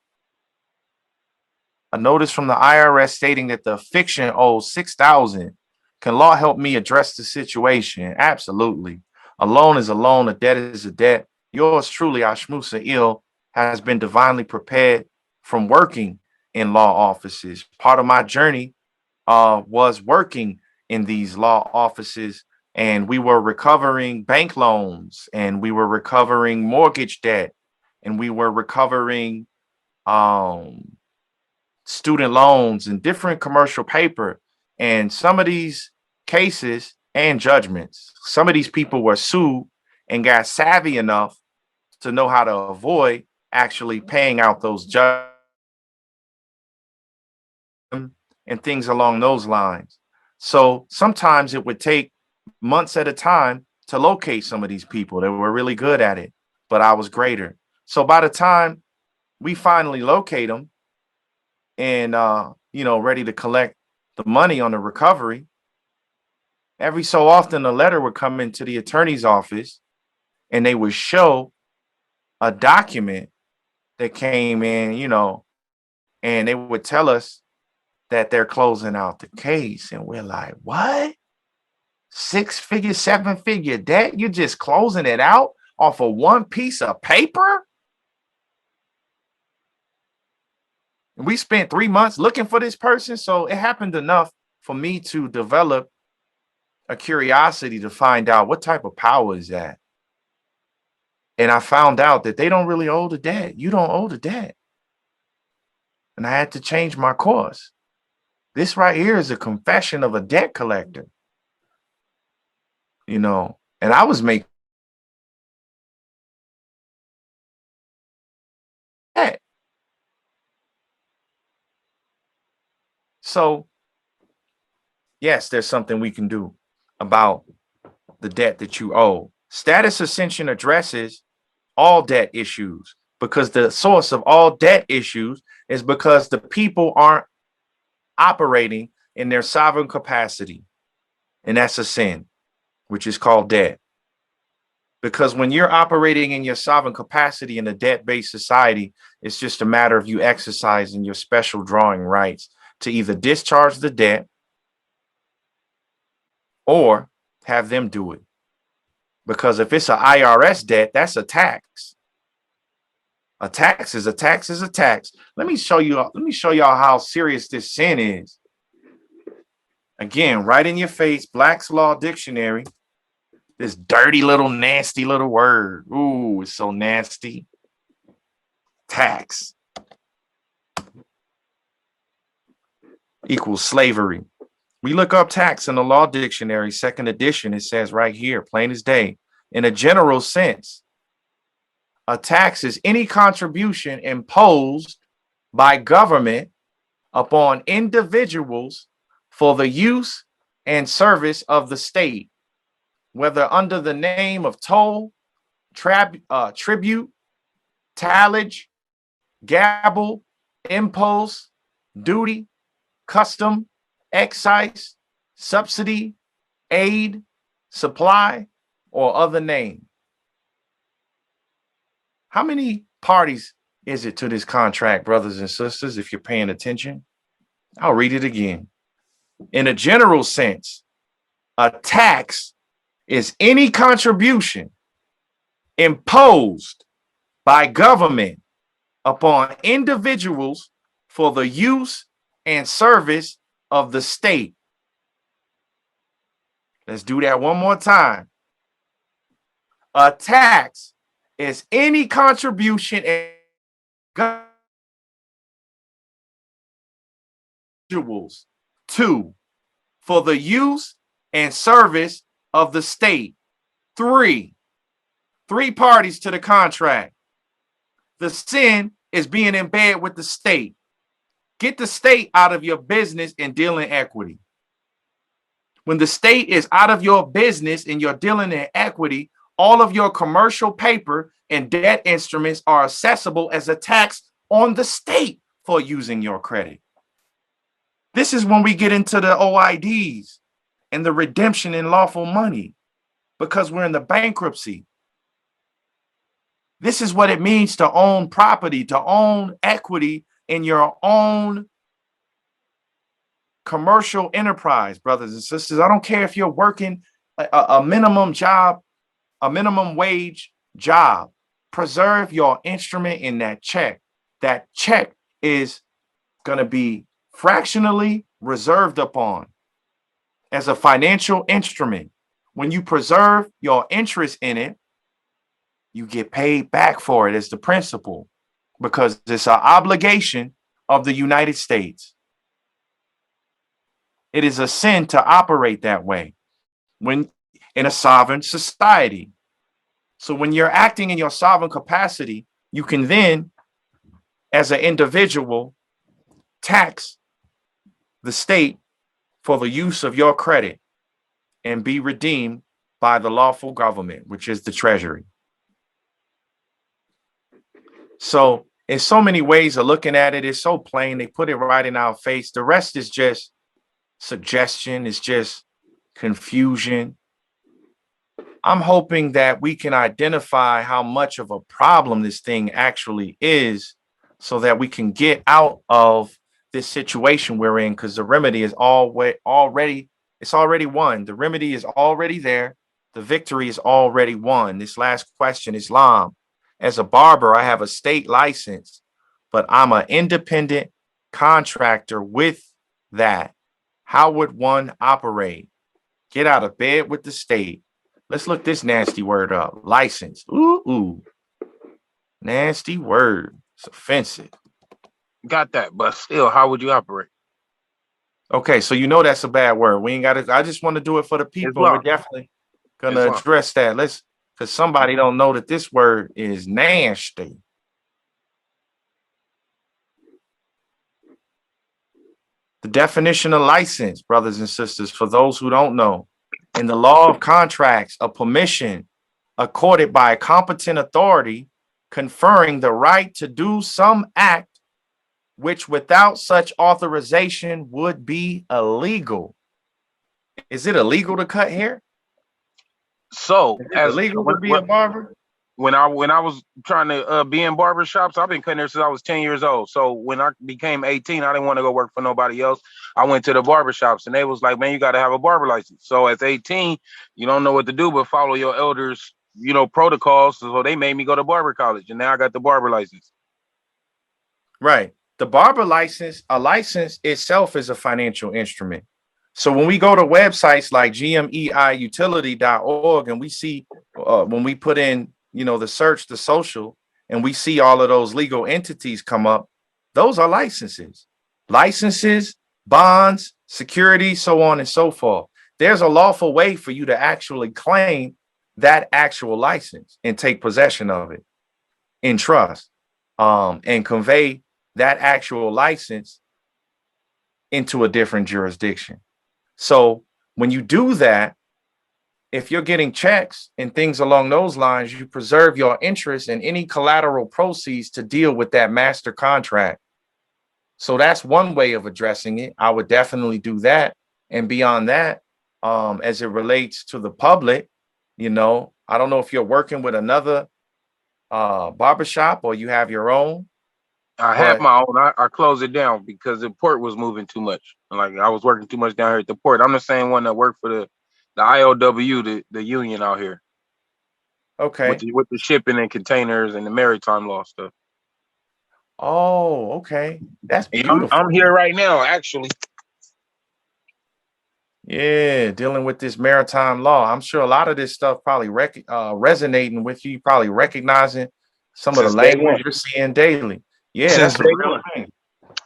a notice from the IRS stating that the fiction owes $6,000. Can law help me address the situation? Absolutely. A loan is a loan. A debt is a debt. Yours truly, ASHMUSA, has been divinely prepared from working in law offices. Part of my journey was working in these law offices, and we were recovering bank loans, and we were recovering mortgage debt, and we were recovering student loans and different commercial paper. And some of these cases and judgments, some of these people were sued and got savvy enough to know how to avoid actually paying out those judgments and things along those lines. So sometimes it would take months at a time to locate some of these people that were really good at it, but I was greater. So by the time we finally locate them and, ready to collect the money on the recovery, every so often a letter would come into the attorney's office and they would show a document that came in, and they would tell us that they're closing out the case. And we're like, what? 6-figure, 7-figure debt? You're just closing it out off of one piece of paper? And we spent 3 months looking for this person. So it happened enough for me to develop a curiosity to find out what type of power is that. And I found out that they don't really owe the debt. You don't owe the debt. And I had to change my course. This right here is a confession of a debt collector. And I was making debt. So, yes, there's something we can do about the debt that you owe. Status Ascension addresses all debt issues because the source of all debt issues is because the people aren't operating in their sovereign capacity. And that's a sin, which is called debt. Because when you're operating in your sovereign capacity in a debt-based society, it's just a matter of you exercising your special drawing rights to either discharge the debt or have them do it. Because if it's an IRS debt, that's a tax. A tax is a tax is a tax. Let me show y'all how serious this sin is. Again, right in your face, Black's Law Dictionary. This dirty little nasty little word. Ooh, it's so nasty. Tax equals slavery. We look up tax in the Law Dictionary, second edition. It says right here, plain as day, in a general sense, a tax is any contribution imposed by government upon individuals for the use and service of the state, whether under the name of toll, tribute, tallage, gabble, impost, duty, custom, excise, subsidy, aid, supply, or other name. How many parties is it to this contract, brothers and sisters, if you're paying attention? I'll read it again. In a general sense, a tax is any contribution imposed by government upon individuals for the use and service of the state. Let's do that one more time. A tax is any contribution individuals to for the use and service of the state. Three parties to the contract. The sin is being in bed with the state. Get the state out of your business and deal in equity. When the state is out of your business and you're dealing in equity, all of your commercial paper and debt instruments are accessible as a tax on the state for using your credit. This is when we get into the OIDs and the redemption in lawful money because we're in the bankruptcy. This is what it means to own property, to own equity in your own commercial enterprise, brothers and sisters. I don't care if you're working a minimum job, a minimum wage job. Preserve your instrument in that check. That check is going to be fractionally reserved upon as a financial instrument. When you preserve your interest in it, you get paid back for it as the principal because it's an obligation of the United States. It is a sin to operate that way when in a sovereign society. So when you're acting in your sovereign capacity, you can then, as an individual, tax the state for the use of your credit and be redeemed by the lawful government, which is the treasury. So in so many ways of looking at it, it's so plain. They put it right in our face. The rest is just suggestion. It's just confusion. I'm hoping that we can identify how much of a problem this thing actually is so that we can get out of this situation we're in, because the remedy is already won. The remedy is already there. The victory is already won. This last question, Islam. As a barber, I have a state license, but I'm an independent contractor with that. How would one operate? Get out of bed with the state. Let's look this nasty word up. License. Ooh. Nasty word. It's offensive. Got that, but still, how would you operate? Okay, so you know that's a bad word. We ain't got to. I just want to do it for the people. We're definitely gonna address that. Because somebody don't know that this word is nasty. The definition of license, brothers and sisters, for those who don't know, in the law of contracts, a permission accorded by a competent authority conferring the right to do some act which without such authorization would be illegal. Is it illegal to cut hair? So Is it as illegal to be a barber? when I was trying to be in barber shops, I've been cutting hair since I was 10 years old. So when I became 18, I didn't want to go work for nobody else. I went to the barber shops and they was like, man, you got to have a barber license. So at 18, you don't know what to do but follow your elders, protocols. So they made me go to barber college and now I got the barber license. Right. The barber license, a license itself is a financial instrument. So when we go to websites like gmeiutility.org and we see when we put in, the search, the social, and we see all of those legal entities come up, those are licenses, bonds, security, so on and so forth. There's a lawful way for you to actually claim that actual license and take possession of it in trust, and convey that actual license into a different jurisdiction. So when you do that, if you're getting checks and things along those lines, you preserve your interest in any collateral proceeds to deal with that master contract. So that's one way of addressing it. I would definitely do that. And beyond that, as it relates to the public, I don't know if you're working with another barbershop or you have your own. I had my own. I closed it down because the port was moving too much. Like I was working too much down here at the port. I'm the same one that worked for the L.a.w, the union out here. Okay. With the shipping and containers and the maritime law stuff. Oh, okay. That's beautiful. I'm here right now, actually. Yeah, dealing with this maritime law. I'm sure a lot of this stuff probably resonating with you, probably recognizing some of the language you're seeing daily. Yeah, that's a real thing.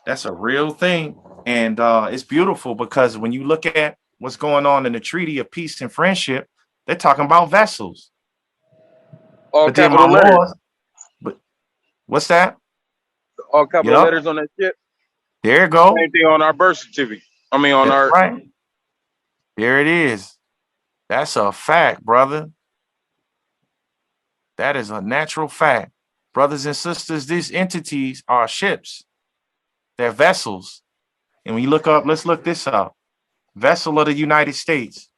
That's a real thing. And it's beautiful because when you look at what's going on in the Treaty of Peace and Friendship, they're talking about vessels. All but then capital my letters. laws, but what's that? All capital letters on that shit. There you go. Same thing on our birth certificate. I mean, on That's our right. There it is. That's a fact, brother. That is a natural fact. Brothers and sisters, these entities are ships. They're vessels. And when you look up, let's look this up. Vessel of the United States.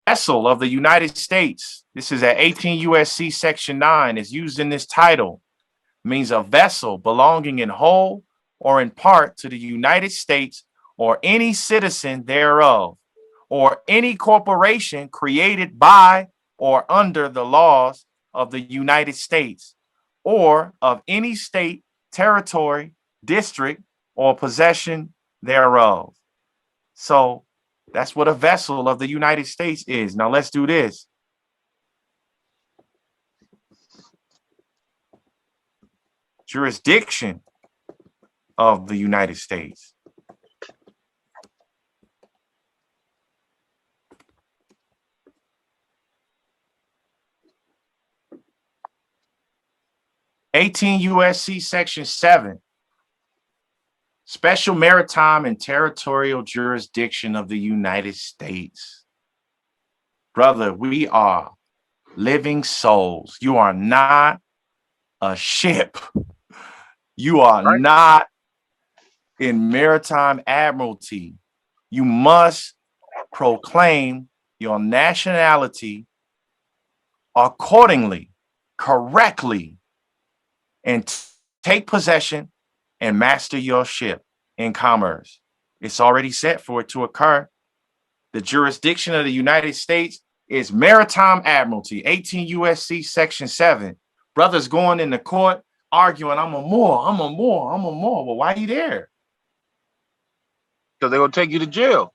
Vessel of the United States. This is at 18 USC Section 9 is used in this title. Means a vessel belonging in whole or in part to the United States or any citizen thereof, or any corporation created by or under the laws of the United States, or of any state, territory, district, or possession thereof. So that's what a vessel of the United States is. Now let's do this. Jurisdiction of the United States. (18 USC Section 7). Special maritime and territorial jurisdiction of the United States. Brother, we are living souls. You are not a ship. You are not in maritime admiralty. You must proclaim your nationality accordingly, correctly, and take possession and master your ship in commerce. It's already set for it to occur. The jurisdiction of the United States is maritime admiralty, 18 USC Section 7. Brothers going in the court arguing, I'm a Moor. Well, why are you there? Because they're going to take you to jail.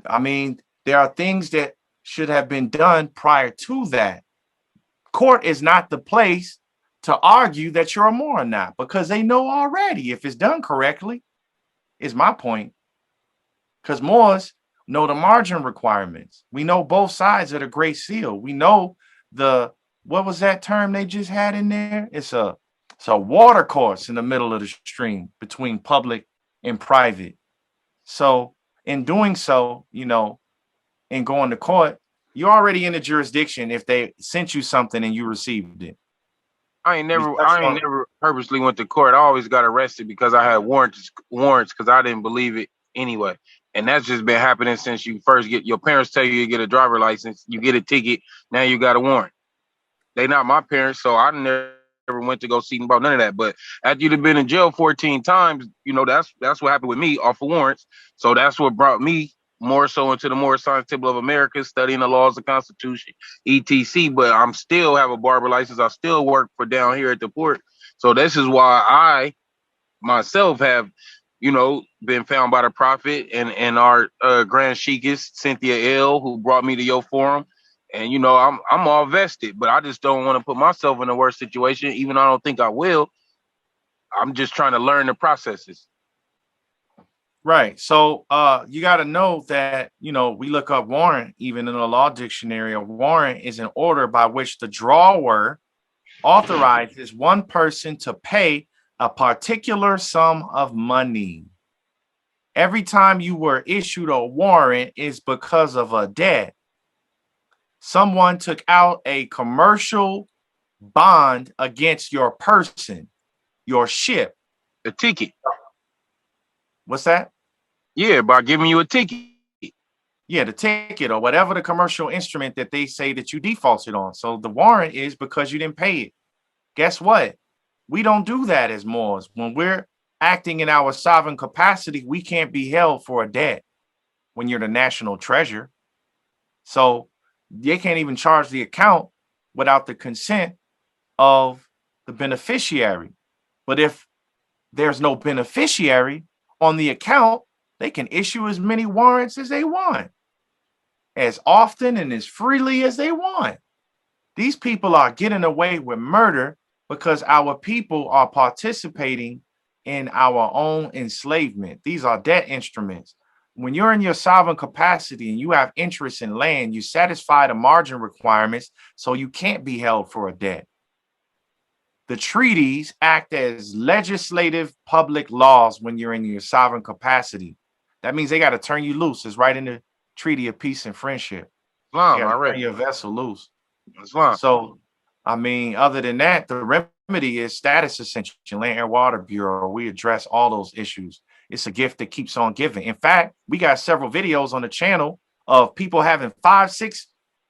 I mean, there are things that should have been done prior to that. Court is not the place to argue that you're a Moor or not, because they know already if it's done correctly, is my point. because Moors know the margin requirements. We know both sides of the Great Seal. We know what was that term they just had in there? It's a water course in the middle of the stream between public and private. So in doing so, and going to court, you're already in the jurisdiction if they sent you something and you received it. I ain't never purposely went to court. I always got arrested because I had warrants because I didn't believe it anyway. And that's just been happening since you first your parents tell you to get a driver license, you get a ticket, now you got a warrant. They not my parents, so I never went to go see them about none of that. But after you've been in jail 14 times, that's what happened with me off of warrants. So that's what brought me more so into the Moorish Science Temple of America, studying the laws of the Constitution, etc. But I'm still have a barber license. I still work for down here at the port. So this is why I myself have, been found by the Prophet and our Grand Sheikess, Cynthia L, who brought me to your forum. And I'm all vested, but I just don't want to put myself in a worse situation, even though I don't think I will. I'm just trying to learn the processes. Right. So you got to know that, we look up warrant, even in the law dictionary. A warrant is an order by which the drawer authorizes one person to pay a particular sum of money. Every time you were issued a warrant is because of a debt. Someone took out a commercial bond against your person, your ship. The ticket. What's that? Yeah, by giving you a ticket. Yeah, the ticket or whatever the commercial instrument that they say that you defaulted on. So the warrant is because you didn't pay it. Guess what? We don't do that as Moors. When we're acting in our sovereign capacity, we can't be held for a debt when you're the national treasure. So they can't even charge the account without the consent of the beneficiary. But if there's no beneficiary on the account, they can issue as many warrants as they want, as often and as freely as they want. These people are getting away with murder because our people are participating in our own enslavement. These are debt instruments. When you're in your sovereign capacity and you have interest in land, you satisfy the margin requirements, so you can't be held for a debt. The treaties act as legislative public laws when you're in your sovereign capacity. That means they got to turn you loose. It's right in the Treaty of Peace and Friendship. Islam, I read. Turn your vessel loose. Islam. So, other than that, the remedy is Status Ascension, Land, Air, Water Bureau. We address all those issues. It's a gift that keeps on giving. In fact, we got several videos on the channel of people having 5, 6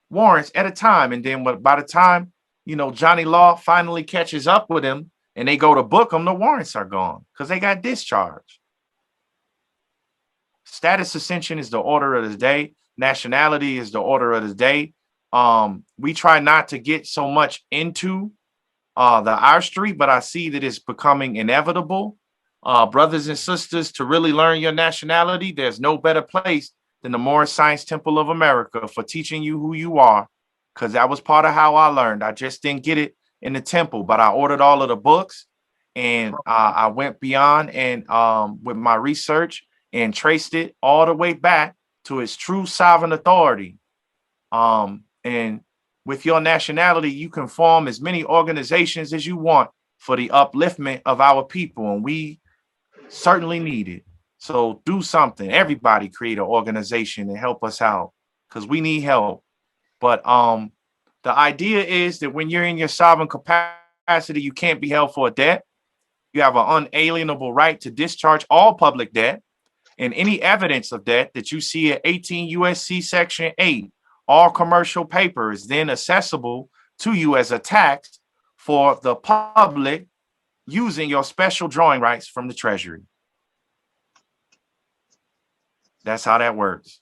warrants at a time. And then by the time, Johnny Law finally catches up with him and they go to book them, the warrants are gone because they got discharged. Status Ascension is the order of the day. Nationality is the order of the day. We try not to get so much into our street, but I see that it's becoming inevitable. Brothers and sisters, to really learn your nationality, there's no better place than the Moorish Science Temple of America for teaching you who you are, because that was part of how I learned. I just didn't get it in the temple, but I ordered all of the books and I went beyond and with my research and traced it all the way back to its true sovereign authority. And with your nationality, you can form as many organizations as you want for the upliftment of our people, and we certainly need it. So do something. Everybody create an organization and help us out because we need help. But the idea is that when you're in your sovereign capacity, you can't be held for a debt. You have an unalienable right to discharge all public debt, and any evidence of that you see at 18 USC Section 8, all commercial paper is then accessible to you as a tax for the public using your special drawing rights from the Treasury. That's how that works.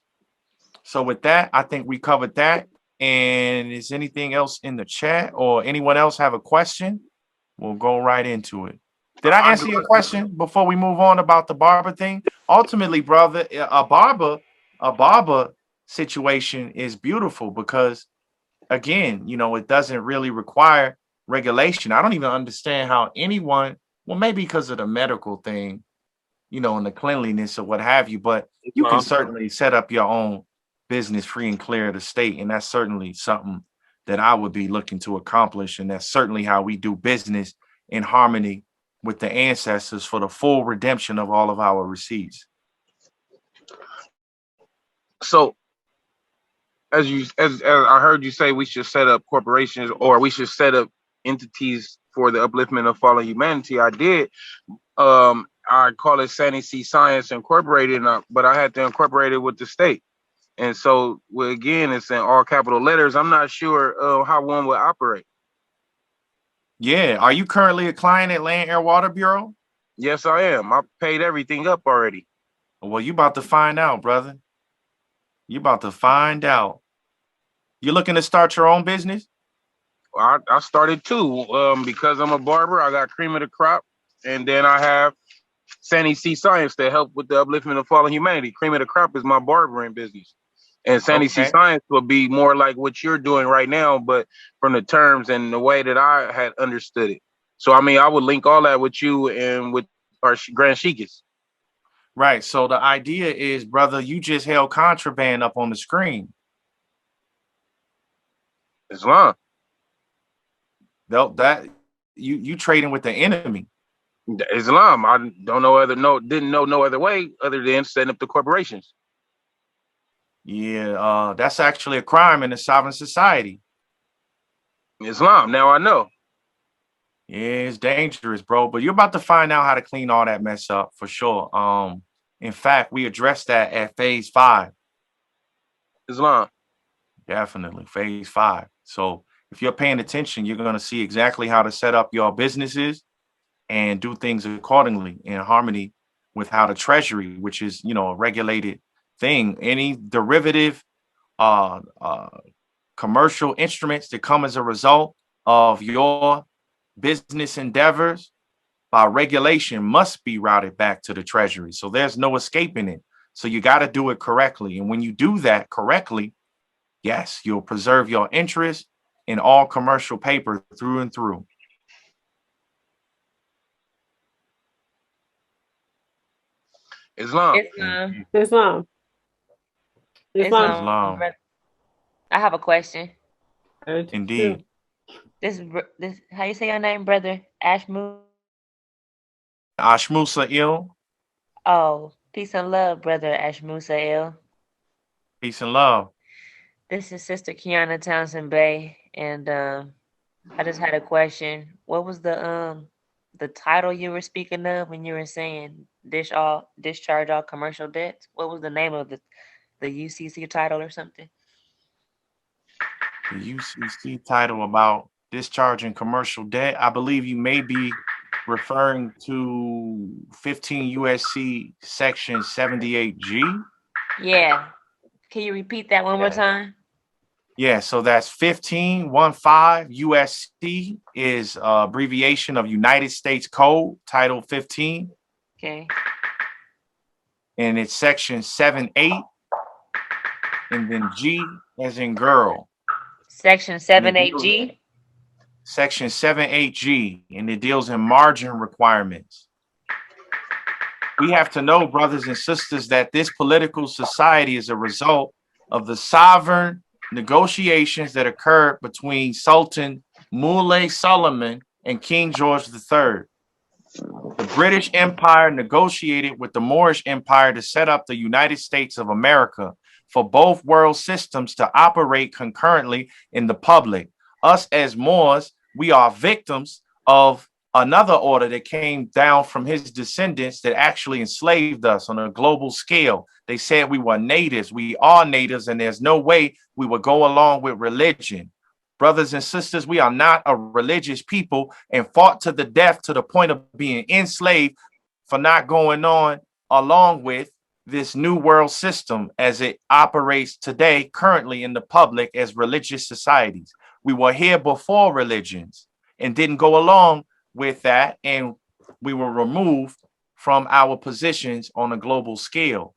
So with that, I think we covered that. And is anything else in the chat or anyone else have a question? We'll go right into it. Did I answer your question before we move on about the barber thing? Ultimately, brother, a barber situation is beautiful because, again, it doesn't really require regulation. I don't even understand how anyone, well, maybe because of the medical thing, you know, in the cleanliness or what have you, but you can certainly set up your own business free and clear of the state. And that's certainly something that I would be looking to accomplish. And that's certainly how we do business in harmony with the ancestors for the full redemption of all of our receipts. So as I heard you say, we should set up corporations, or we should set up entities for the upliftment of fallen humanity. I did. I call it Sandy C Science Incorporated, but I had to incorporate it with the state. And so, well, again, it's in all capital letters. I'm not sure how one would operate. Yeah. Are you currently a client at Land Air Water Bureau? Yes, I am. I paid everything up already. Well, you about to find out, brother. You about to find out. You looking to start your own business? I started too, because I'm a barber. I got Cream of the Crop, and then I have Sandy C Science to help with the upliftment of fallen humanity. Cream of the Crop is my barbering business, and Sandy C Science will be more like what you're doing right now, but from the terms and the way that I had understood it. So, I mean, I would link all that with you and with our Grand Sheikhs. Right. So the idea is, brother, you just held contraband up on the screen. Islam. That you trading with the enemy. Islam. I didn't know no other way other than setting up the corporations. Yeah, that's actually a crime in a sovereign society. Islam. Now I know. Yeah, it's dangerous, bro. But you're about to find out how to clean all that mess up for sure. In fact, we addressed that at phase 5. Islam. Definitely phase 5. So if you're paying attention, you're going to see exactly how to set up your businesses and do things accordingly in harmony with how the Treasury, which is, you know, a regulated thing, any derivative commercial instruments that come as a result of your business endeavors by regulation must be routed back to the Treasury. So there's no escaping it. So you got to do it correctly. And when you do that correctly, yes, you'll preserve your interest in all commercial paper through and through. Islam. Islam. Islam. I have a question. Indeed. This how you say your name, brother? ASHMUSA. ASHMUSA ill. Oh, peace and love, brother ASHMUSA ill. Peace and love. This is Sister Kiana Townsend Bay, and I just had a question. What was the title you were speaking of when you were saying discharge all commercial debts? What was the name of the UCC title or something? The UCC title about discharging commercial debt. I believe you may be referring to 15 USC section 78G. Yeah. Can you repeat that one more time? Yeah, so that's 15 USC is abbreviation of United States Code, Title 15. Okay. And it's section 7(8), and then G as in girl. Section 7(8)G. Section 7(8)G, and it deals in margin requirements. We have to know, brothers and sisters, that this political society is a result of the sovereign negotiations that occurred between Sultan Moulay Solomon and King George III. The British Empire negotiated with the Moorish Empire to set up the United States of America for both world systems to operate concurrently in the public. Us as Moors, we are victims of another order that came down from his descendants that actually enslaved us on a global scale. They said we were natives. We are natives, and there's no way we would go along with religion. Brothers and sisters, we are not a religious people and fought to the death to the point of being enslaved for not going on along with this new world system as it operates today, currently in the public as religious societies. We were here before religions and didn't go along with that, and we were removed from our positions on a global scale.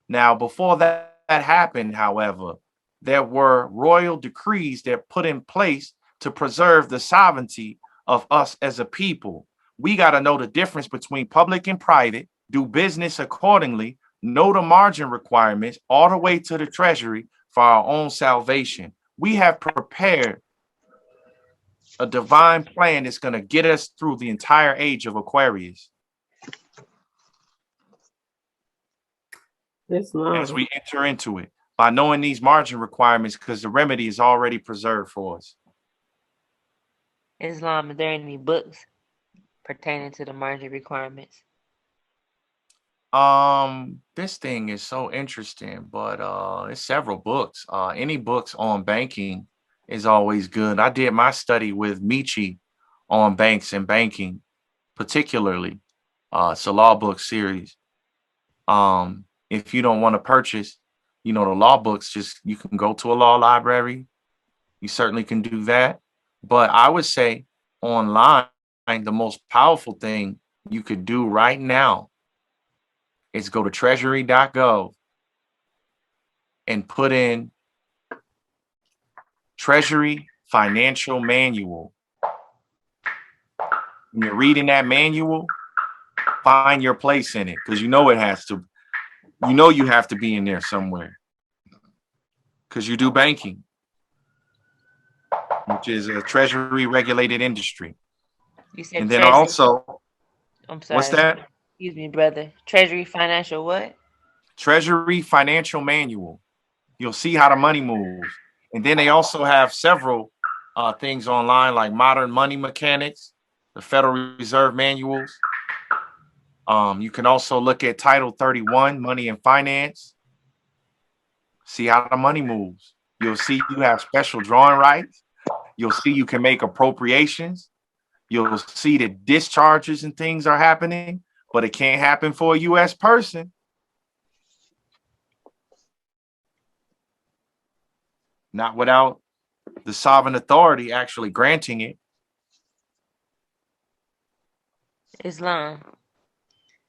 Now, before that happened, however, there were royal decrees that put in place to preserve the sovereignty of us as a people. We got to know the difference between public and private, do business accordingly, know the margin requirements all the way to the treasury for our own salvation. We have prepared a divine plan that's going to get us through the entire age of Aquarius as we enter into it by knowing these margin requirements, because the remedy is already preserved for us. Islam, are there any books pertaining to the margin requirements? This thing is so interesting, but it's several books. Any books on banking is always good. I did my study with Michi on banks and banking, particularly. It's a law book series. If you don't want to purchase, the law books, just you can go to a law library. You certainly can do that. But I would say online, the most powerful thing you could do right now is go to treasury.gov and put in Treasury Financial Manual. When you're reading that manual, find your place in it, because it has to. You have to be in there somewhere, because you do banking, which is a treasury regulated industry. You said and then treasury. also, I'm sorry. What's that? Excuse me, brother. Treasury Financial what? Treasury Financial Manual. You'll see how the money moves. And then they also have several things online, like Modern Money Mechanics, the Federal Reserve manuals. You can also look at Title 31, Money and Finance. See how the money moves. You'll see you have special drawing rights. You'll see you can make appropriations. You'll see that discharges and things are happening, but it can't happen for a U.S. person. Not without the sovereign authority actually granting it. Islam.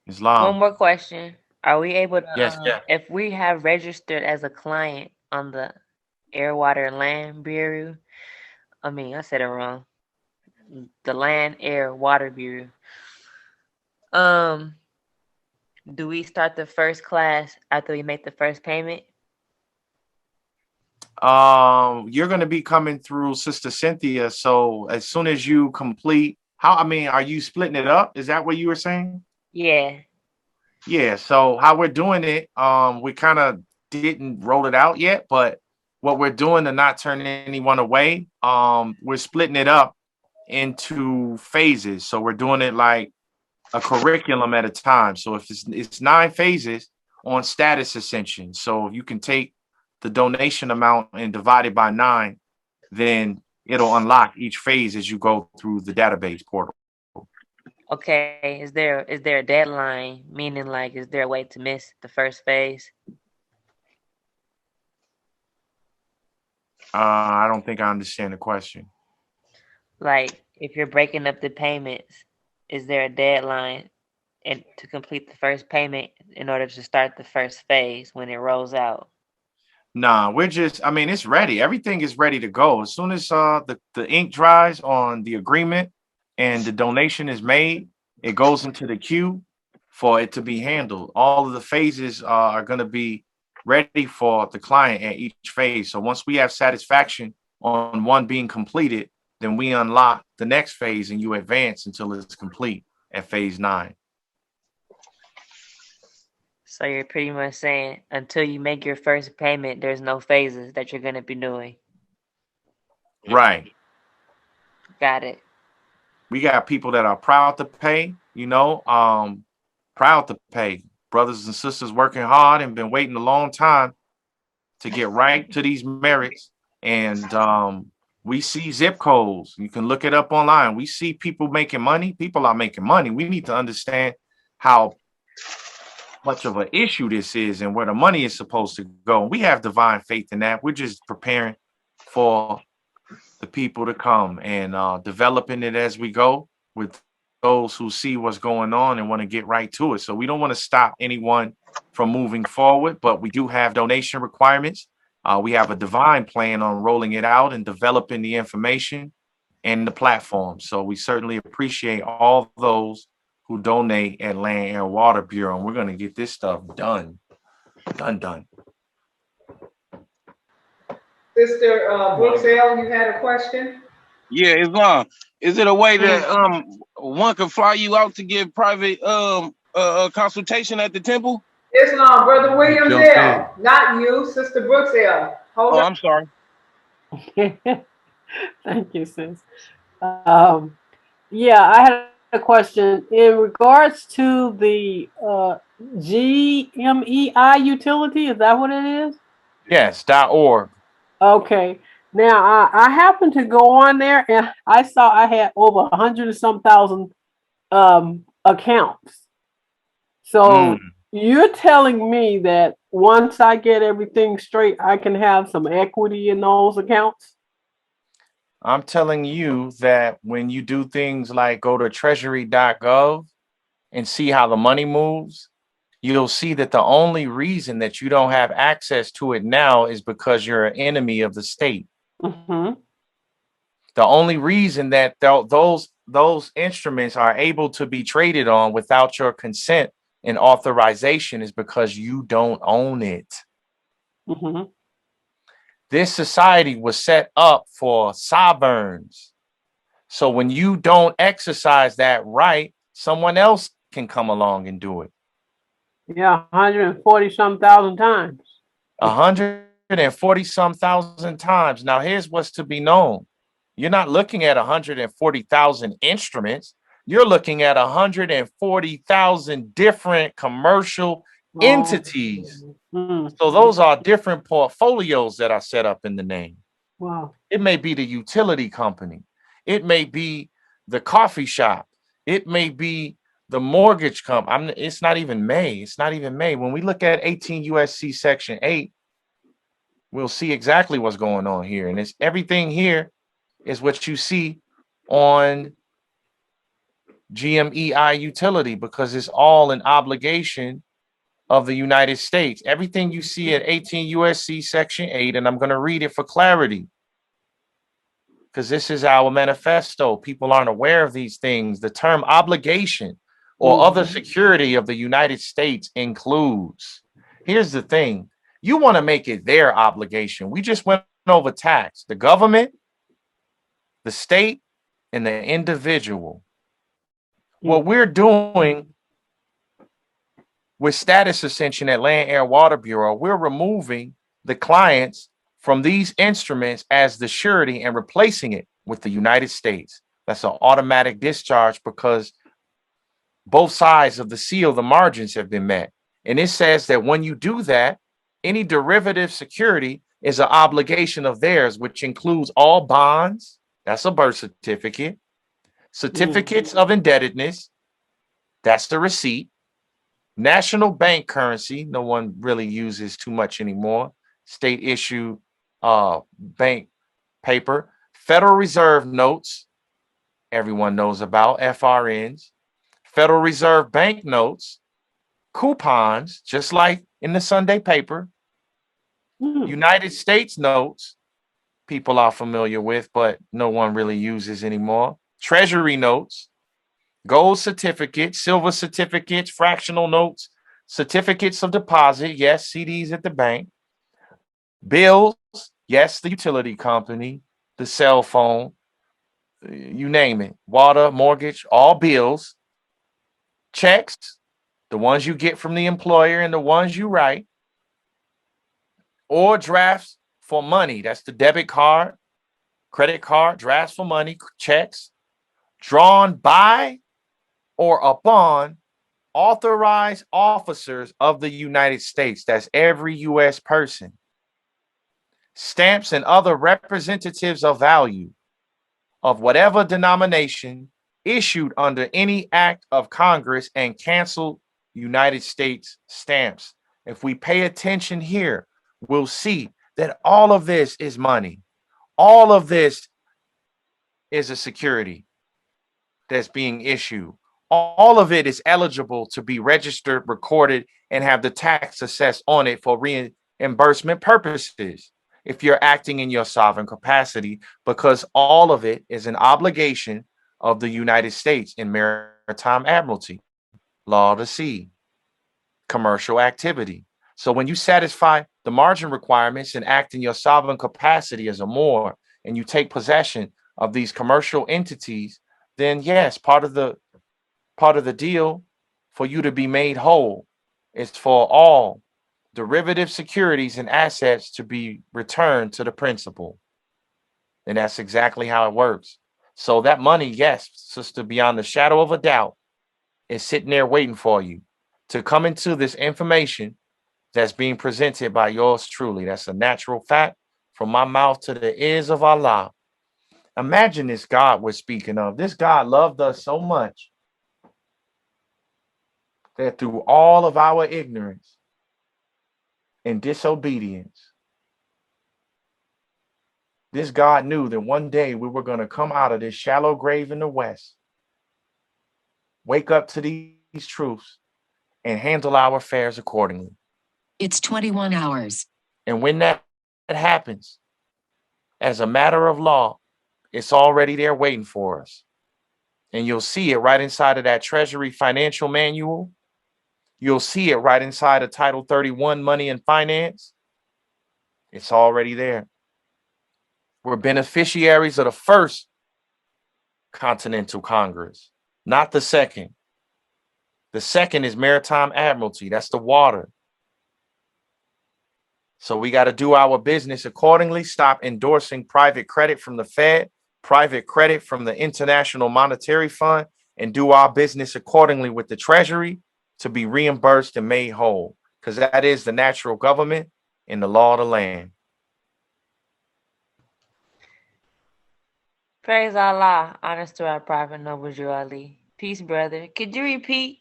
Islam. One more question. Are we able to, Yes, if we have registered as a client on the Air, Water, and Land Bureau, I said it wrong. The Land, Air, Water Bureau. Do we start the first class after we make the first payment? You're going to be coming through Sister Cynthia. So as soon as you complete, are you splitting it up? Is that what you were saying? Yeah. Yeah. So how we're doing it, we kind of didn't roll it out yet, but what we're doing to not turn anyone away, we're splitting it up into phases. So we're doing it like a curriculum at a time. So if it's 9 phases on Status Ascension. So if you can take the donation amount and divide it by 9, then it'll unlock each phase as you go through the database portal. Okay. Is there a deadline? Meaning, like, is there a way to miss the first phase? I don't think I understand the question. Like, if you're breaking up the payments, is there a deadline to complete the first payment in order to start the first phase when it rolls out? Nah, we're just, it's ready. Everything is ready to go. As soon as the ink dries on the agreement and the donation is made, it goes into the queue for it to be handled. All of the phases are going to be ready for the client at each phase. So once we have satisfaction on one being completed, then we unlock the next phase and you advance until it's complete at phase 9. So you're pretty much saying until you make your first payment, there's no phases that you're going to be doing. Right. Got it. We got people that are proud to pay, proud to pay. Brothers and sisters working hard and been waiting a long time to get right to these merits. And we see zip codes. You can look it up online. We see people making money. People are making money. We need to understand how much of an issue this is and where the money is supposed to go. We have divine faith in that. We're just preparing for the people to come and developing it as we go with those who see what's going on and want to get right to it. So we don't want to stop anyone from moving forward, but we do have donation requirements. We have a divine plan on rolling it out and developing the information and the platform. So we certainly appreciate all those who donate at Land, Air, Water Bureau, and we're going to get this stuff done. Done. Sister Brooks L., you had a question? Yeah, Islam. Is it a way that one can fly you out to give private consultation at the temple? Islam, Brother Williams Jump L., not you, Sister Brooks L. Hold Oh, on. I'm sorry. Thank you, sis. Yeah, I had a question in regards to the GMEI utility. Is that what it is? Yes, .org. Okay. Now I happened to go on there and I saw I had over 100 and some thousand accounts. So you're telling me that once I get everything straight, I can have some equity in those accounts? I'm telling you that when you do things like go to treasury.gov and see how the money moves, you'll see that the only reason that you don't have access to it now is because you're an enemy of the state. Mm-hmm. The only reason that those instruments are able to be traded on without your consent and authorization is because you don't own it. Mm-hmm. This society was set up for sovereigns. So when you don't exercise that right, someone else can come along and do it. Yeah, 140 some thousand times. 140 some thousand times. Now, here's what's to be known. You're not looking at 140,000 instruments. You're looking at 140,000 different commercial entities. Mm. So those are different portfolios that are set up in the name. Wow. It may be the utility company. It may be the coffee shop. It may be the mortgage company. It's not even May. It's not even May. When we look at 18 USC Section 8, we'll see exactly what's going on here. And it's everything here is what you see on GMEI utility because it's all an obligation of the United States. Everything you see at 18 USC Section 8, and I'm going to read it for clarity because this is our manifesto. People aren't aware of these things. The term obligation or other security of the United States includes. Here's the thing. You want to make it their obligation. We just went over tax. The government, the state, and the individual. What we're doing with Status Ascension at Land, Air, Water Bureau, we're removing the clients from these instruments as the surety and replacing it with the United States. That's an automatic discharge because both sides of the seal, the margins have been met. And it says that when you do that, any derivative security is an obligation of theirs, which includes all bonds. That's a birth certificate. Certificates of indebtedness. That's the receipt. National bank currency. No one really uses too much anymore. State issue bank paper. Federal Reserve notes. Everyone knows about FRNs. Federal Reserve bank notes. Coupons, just like in the Sunday paper. United States notes. People are familiar with, but no one really uses anymore. Treasury notes, gold certificates, silver certificates, fractional notes, certificates of deposit, yes, CDs at the bank, bills, yes, the utility company, the cell phone, you name it, water, mortgage, all bills, checks, the ones you get from the employer and the ones you write, or drafts for money. That's the debit card, credit card, drafts for money, checks, drawn by or upon authorized officers of the United States. That's every U.S. person. Stamps and other representatives of value of whatever denomination issued under any act of Congress and canceled United States stamps. If we pay attention here, we'll see that all of this is money. All of this is a security that's being issued. All of it is eligible to be registered, recorded, and have the tax assessed on it for reimbursement purposes if you're acting in your sovereign capacity, because all of it is an obligation of the United States in maritime Maritime Admiralty, law of the sea, commercial activity. So when you satisfy the margin requirements and act in your sovereign capacity as a Moor, and you take possession of these commercial entities, then yes, part of the deal for you to be made whole is for all derivative securities and assets to be returned to the principal. And that's exactly how it works. So that money, yes, sister, beyond the shadow of a doubt, is sitting there waiting for you to come into this information that's being presented by yours truly. That's a natural fact from my mouth to the ears of Allah. Imagine this God we're speaking of. This God loved us so much that through all of our ignorance and disobedience, this God knew that one day we were going to come out of this shallow grave in the West, wake up to these truths, and handle our affairs accordingly. It's 21 hours. And when that happens, as a matter of law, it's already there waiting for us. And you'll see it right inside of that Treasury Financial Manual. You'll see it right inside of Title 31, Money and Finance. It's already there. We're beneficiaries of the first Continental Congress, not the second. The second is Maritime Admiralty. That's the water. So we got to do our business accordingly. Stop endorsing private credit from the Fed, private credit from the International Monetary Fund, and do our business accordingly with the Treasury to be reimbursed and made whole, because that is the natural government and the law of the land. Praise Allah. Honest to our Prophet Noble Drew Ali. Peace, brother. Could you repeat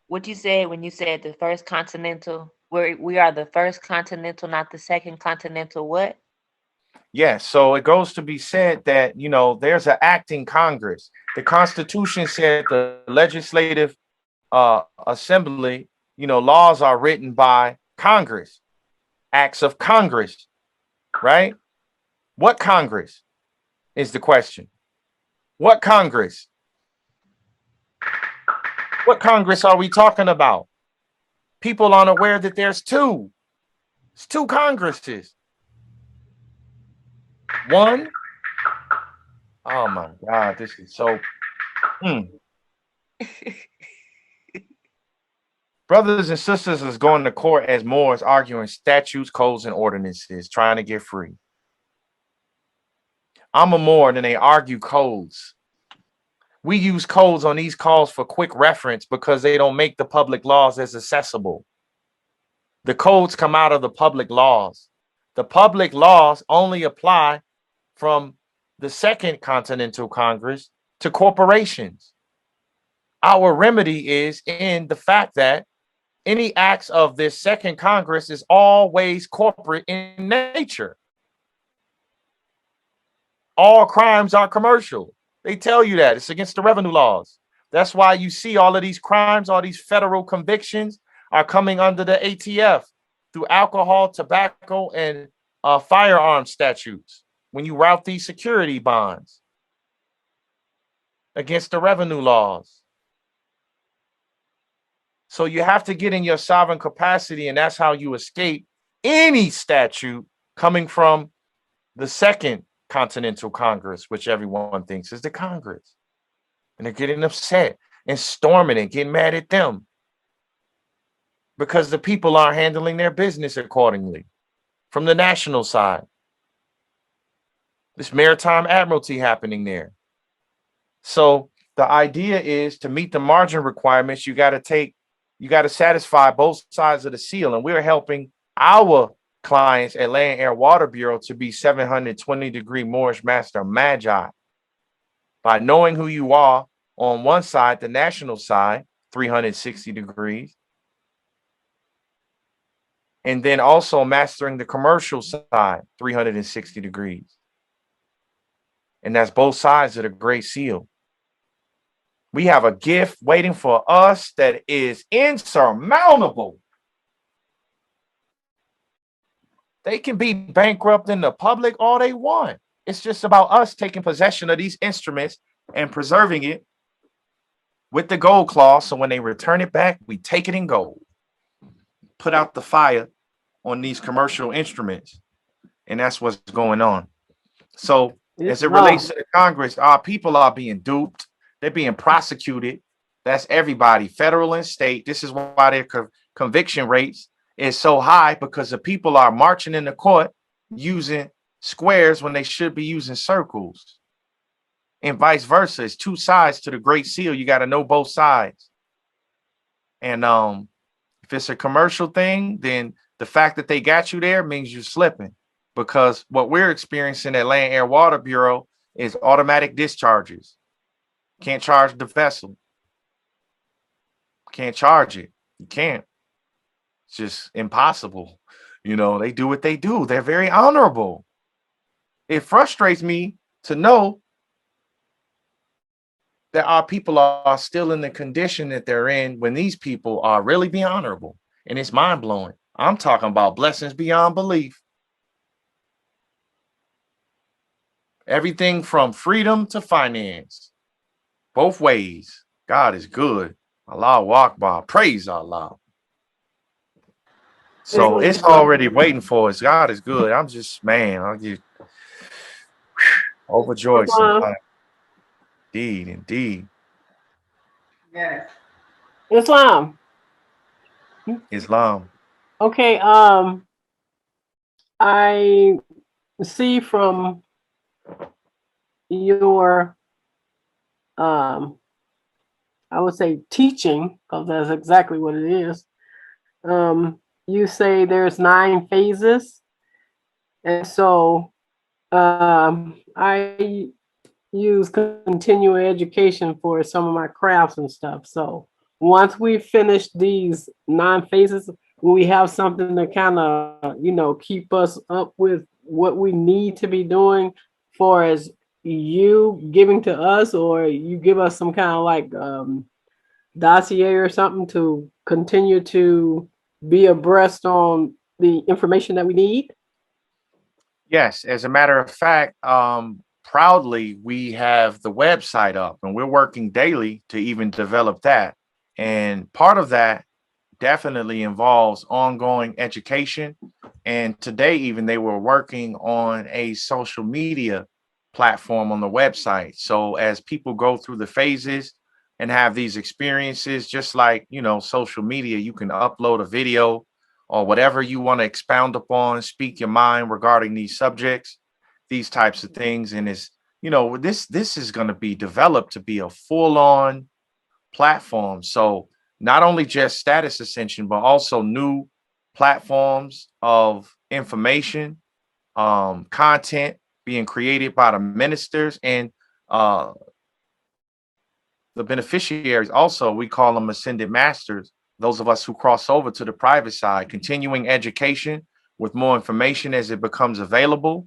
what you said when you said the first continental? We are the first continental, not the second continental. What? Yes. So it goes to be said that, there's an acting Congress. The Constitution said the legislative assembly, laws are written by Congress, acts of Congress, right? What Congress is the question? What Congress? What Congress are we talking about? People aren't aware that there's two. It's two Congresses. One. Oh my God, this is so. Brothers and sisters is going to court as Moors, arguing statutes, codes, and ordinances, trying to get free. I'm a Moor, and they argue codes. We use codes on these calls for quick reference because they don't make the public laws as accessible. The codes come out of the public laws. The public laws only apply from the Second Continental Congress to corporations. Our remedy is in the fact that any acts of this Second Congress is always corporate in nature. All crimes are commercial. They tell you that. It's against the revenue laws. That's why you see all of these crimes, all these federal convictions are coming under the ATF through alcohol, tobacco, and firearm statutes when you route these security bonds against the revenue laws. So you have to get in your sovereign capacity, and that's how you escape any statute coming from the Second Continental Congress, which everyone thinks is the Congress. And they're getting upset and storming and getting mad at them because the people aren't handling their business accordingly from the national side. This Maritime Admiralty happening there. So the idea is to meet the margin requirements, you got to satisfy both sides of the seal. And we're helping our clients at Land Air Water Bureau to be 720-degree Moorish Master Magi by knowing who you are on one side, the national side, 360 degrees, and then also mastering the commercial side, 360 degrees. And that's both sides of the Great Seal. We have a gift waiting for us that is insurmountable. They can be bankrupt in the public all they want. It's just about us taking possession of these instruments and preserving it with the gold clause. So when they return it back, we take it in gold. Put out the fire on these commercial instruments. And that's what's going on. So as it relates to the Congress, our people are being duped. They're being prosecuted. That's everybody, federal and state. This is why their conviction rates is so high, because the people are marching in the court using squares when they should be using circles. And vice versa. It's two sides to the Great Seal. You got to know both sides. And if it's a commercial thing, then the fact that they got you there means you're slipping, because what we're experiencing at Land Air Water Bureau is automatic discharges. Can't charge the vessel. Can't charge it. You can't. It's just impossible. You know, they do what they do. They're very honorable. It frustrates me to know that our people are still in the condition that they're in when these people are really being honorable. And it's mind-blowing. I'm talking about blessings beyond belief. Everything from freedom to finance. Both ways. God is good. Allahu Akbar. Praise Allah. So it's already waiting for us. God is good. I'm just, man, I'll get overjoyed sometimes. Indeed. Yes. Islam. Okay. I see from your, I would say teaching, because that's exactly what it is. You say there's 9 phases. And so I use continuing education for some of my crafts and stuff. So once we finish these 9 phases, we have something to kind of, keep us up with what we need to be doing, for as you giving to us, or you give us some kind of like dossier or something to continue to be abreast on the information that we need? Yes, as a matter of fact, proudly, we have the website up, and we're working daily to even develop that. And part of that definitely involves ongoing education. And today, even, they were working on a social media platform on the website. So as people go through the phases and have these experiences, just like, social media, you can upload a video or whatever you want to expound upon, speak your mind regarding these subjects, these types of things. And it's, this is going to be developed to be a full-on platform. So not only just Status Ascension, but also new platforms of information, content being created by the ministers and the beneficiaries. Also, we call them ascended masters, those of us who cross over to the private side, continuing education with more information as it becomes available,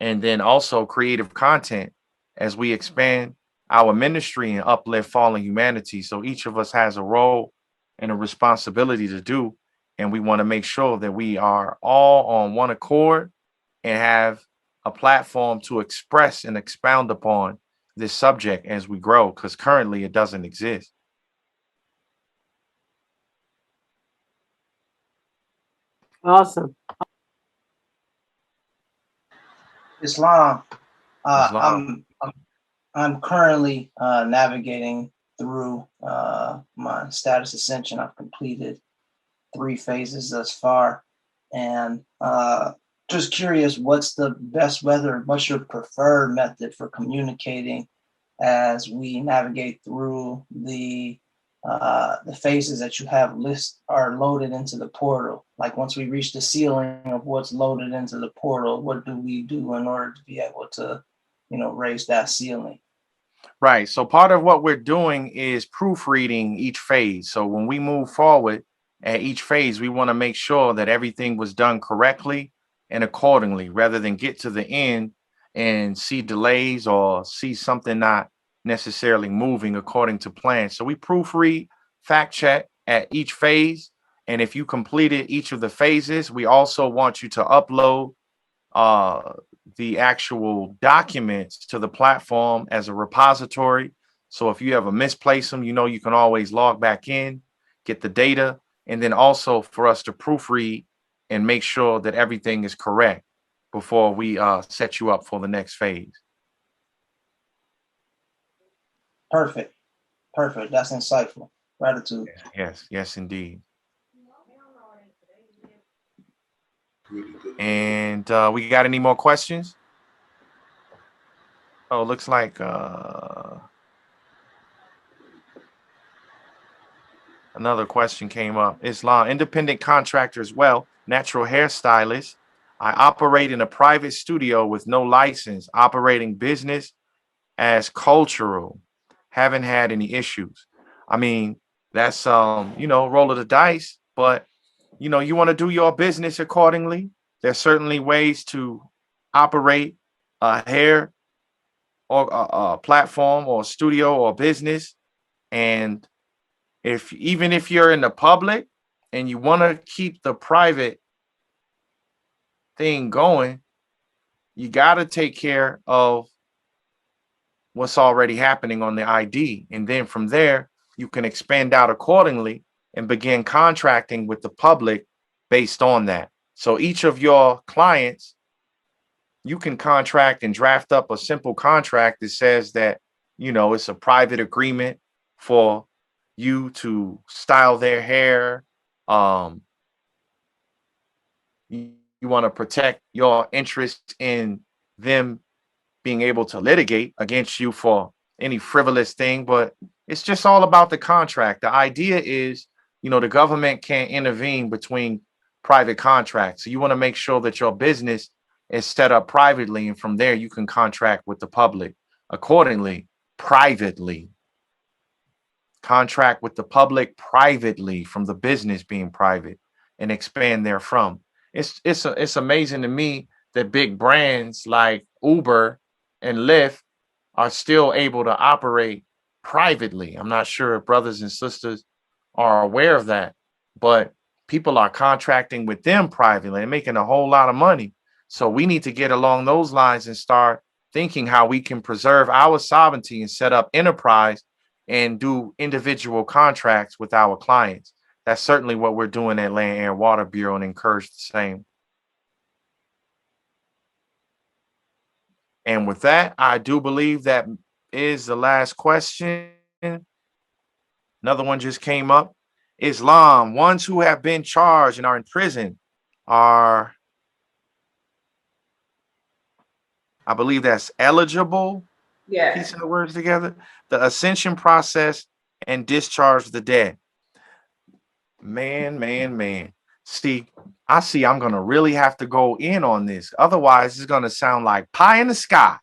and then also creative content as we expand our ministry and uplift fallen humanity. So each of us has a role and a responsibility to do, and we want to make sure that we are all on one accord and have a platform to express and expound upon this subject as we grow, because currently it doesn't exist. Awesome. Islam. I'm currently navigating through my Status Ascension. I've completed 3 phases thus far, and just curious, what's the best what's your preferred method for communicating as we navigate through the phases that you have are loaded into the portal? Like once we reach the ceiling of what's loaded into the portal, what do we do in order to be able to, raise that ceiling? Right. So part of what we're doing is proofreading each phase. So when we move forward at each phase, we want to make sure that everything was done correctly and accordingly, rather than get to the end and see delays or see something not necessarily moving according to plan. So we proofread, fact check at each phase. And if you completed each of the phases, we also want you to upload the actual documents to the platform as a repository, So if you ever misplace them, you know, you can always log back in, get the data, and then also for us to proofread and make sure that everything is correct before we set you up for the next phase. Perfect. Perfect. That's insightful. Gratitude. Yes, yes, indeed. And we got any more questions? Oh, looks like another question came up. Islam, independent contractor as well, natural hairstylist. I operate in a private studio with no license, operating business as cultural. Haven't had any issues. I mean, that's you know, roll of the dice, but you know, you want to do your business accordingly. There's certainly ways to operate a hair or a platform or studio or business. And if even if you're in the public and you want to keep the private thing going, you got to take care of what's already happening on the ID. And then from there, you can expand out accordingly and begin contracting with the public based on that. So each of your clients, you can contract and draft up a simple contract that says that, you know, it's a private agreement for you to style their hair. You want to protect your interest in them being able to litigate against you for any frivolous thing, but it's just all about the contract. The idea is, you know, the government can't intervene between private contracts. So you want to make sure that your business is set up privately, and from there you can contract with the public accordingly, privately. Contract with the public privately from the business being private and expand therefrom. It's amazing to me that big brands like Uber and Lyft are still able to operate privately. I'm not sure if brothers and sisters are aware of that, but people are contracting with them privately and making a whole lot of money. So we need to get along those lines and start thinking how we can preserve our sovereignty and set up enterprise and do individual contracts with our clients. That's certainly what we're doing at Land, Air, Water Bureau, and encourage the same. And with that, I do believe that is the last question. Another one just came up. Islam, ones who have been charged and are in prison are, I believe that's eligible. Yeah. Piecing the words together. The ascension process and discharge the dead. Man. See, I'm going to really have to go in on this. Otherwise, it's going to sound like pie in the sky.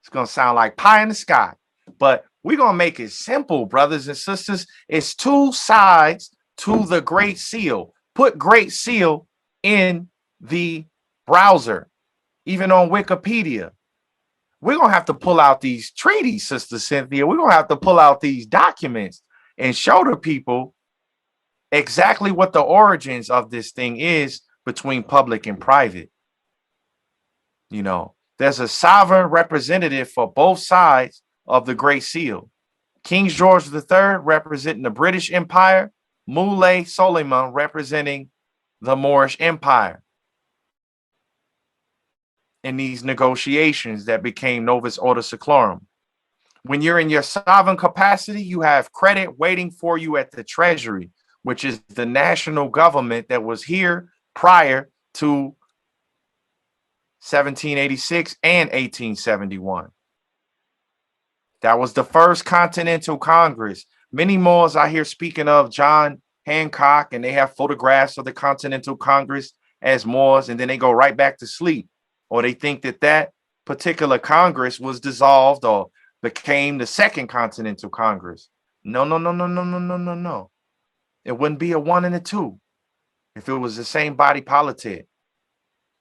It's going to sound like pie in the sky. But we're going to make it simple, brothers and sisters. It's two sides to the Great Seal. Put Great Seal in the browser, even on Wikipedia. We're going to have to pull out these treaties, Sister Cynthia. We're going to have to pull out these documents and show the people exactly what the origins of this thing is between public and private. You know, there's a sovereign representative for both sides of the Great Seal. King George III representing the British Empire, Moulay Suleiman representing the Moorish Empire in these negotiations that became Novus Ordo Seclorum. When you're in your sovereign capacity, you have credit waiting for you at the Treasury, which is the national government that was here prior to 1786 and 1871. That was the first Continental Congress. Many Moors I hear speaking of John Hancock, and they have photographs of the Continental Congress as Moors, and then they go right back to sleep. Or they think that that particular Congress was dissolved or became the Second Continental Congress. No. It wouldn't be a one and a two if it was the same body politic.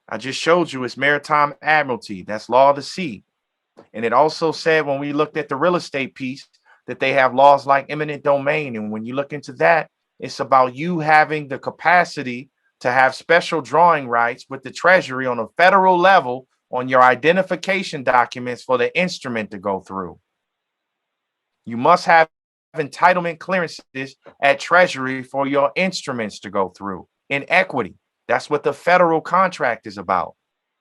I just showed you it's maritime admiralty. That's law of the sea. And it also said when we looked at the real estate piece that they have laws like eminent domain. And when you look into that, it's about you having the capacity to have special drawing rights with the Treasury on a federal level on your identification documents for the instrument to go through. You must have entitlement clearances at Treasury for your instruments to go through in equity. That's what the federal contract is about.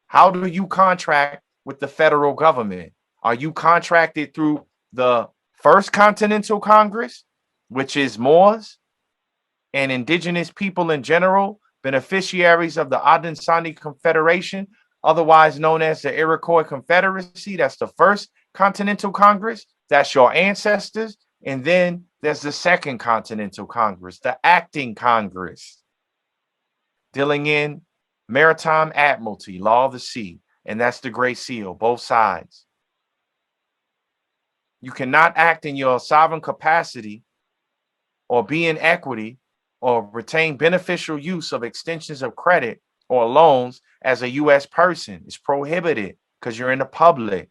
How do you contract with the federal government? Are you contracted through the First Continental Congress, which is Moors and indigenous people in general, beneficiaries of the Haudenosaunee Confederation, otherwise known as the Iroquois Confederacy? That's the First Continental Congress. That's your ancestors. And then there's the Second Continental Congress, the Acting Congress, dealing in maritime admiralty, law of the sea, and that's the Great Seal, both sides. You cannot act in your sovereign capacity or be in equity or retain beneficial use of extensions of credit or loans as a U.S. person. It's prohibited because you're in the public.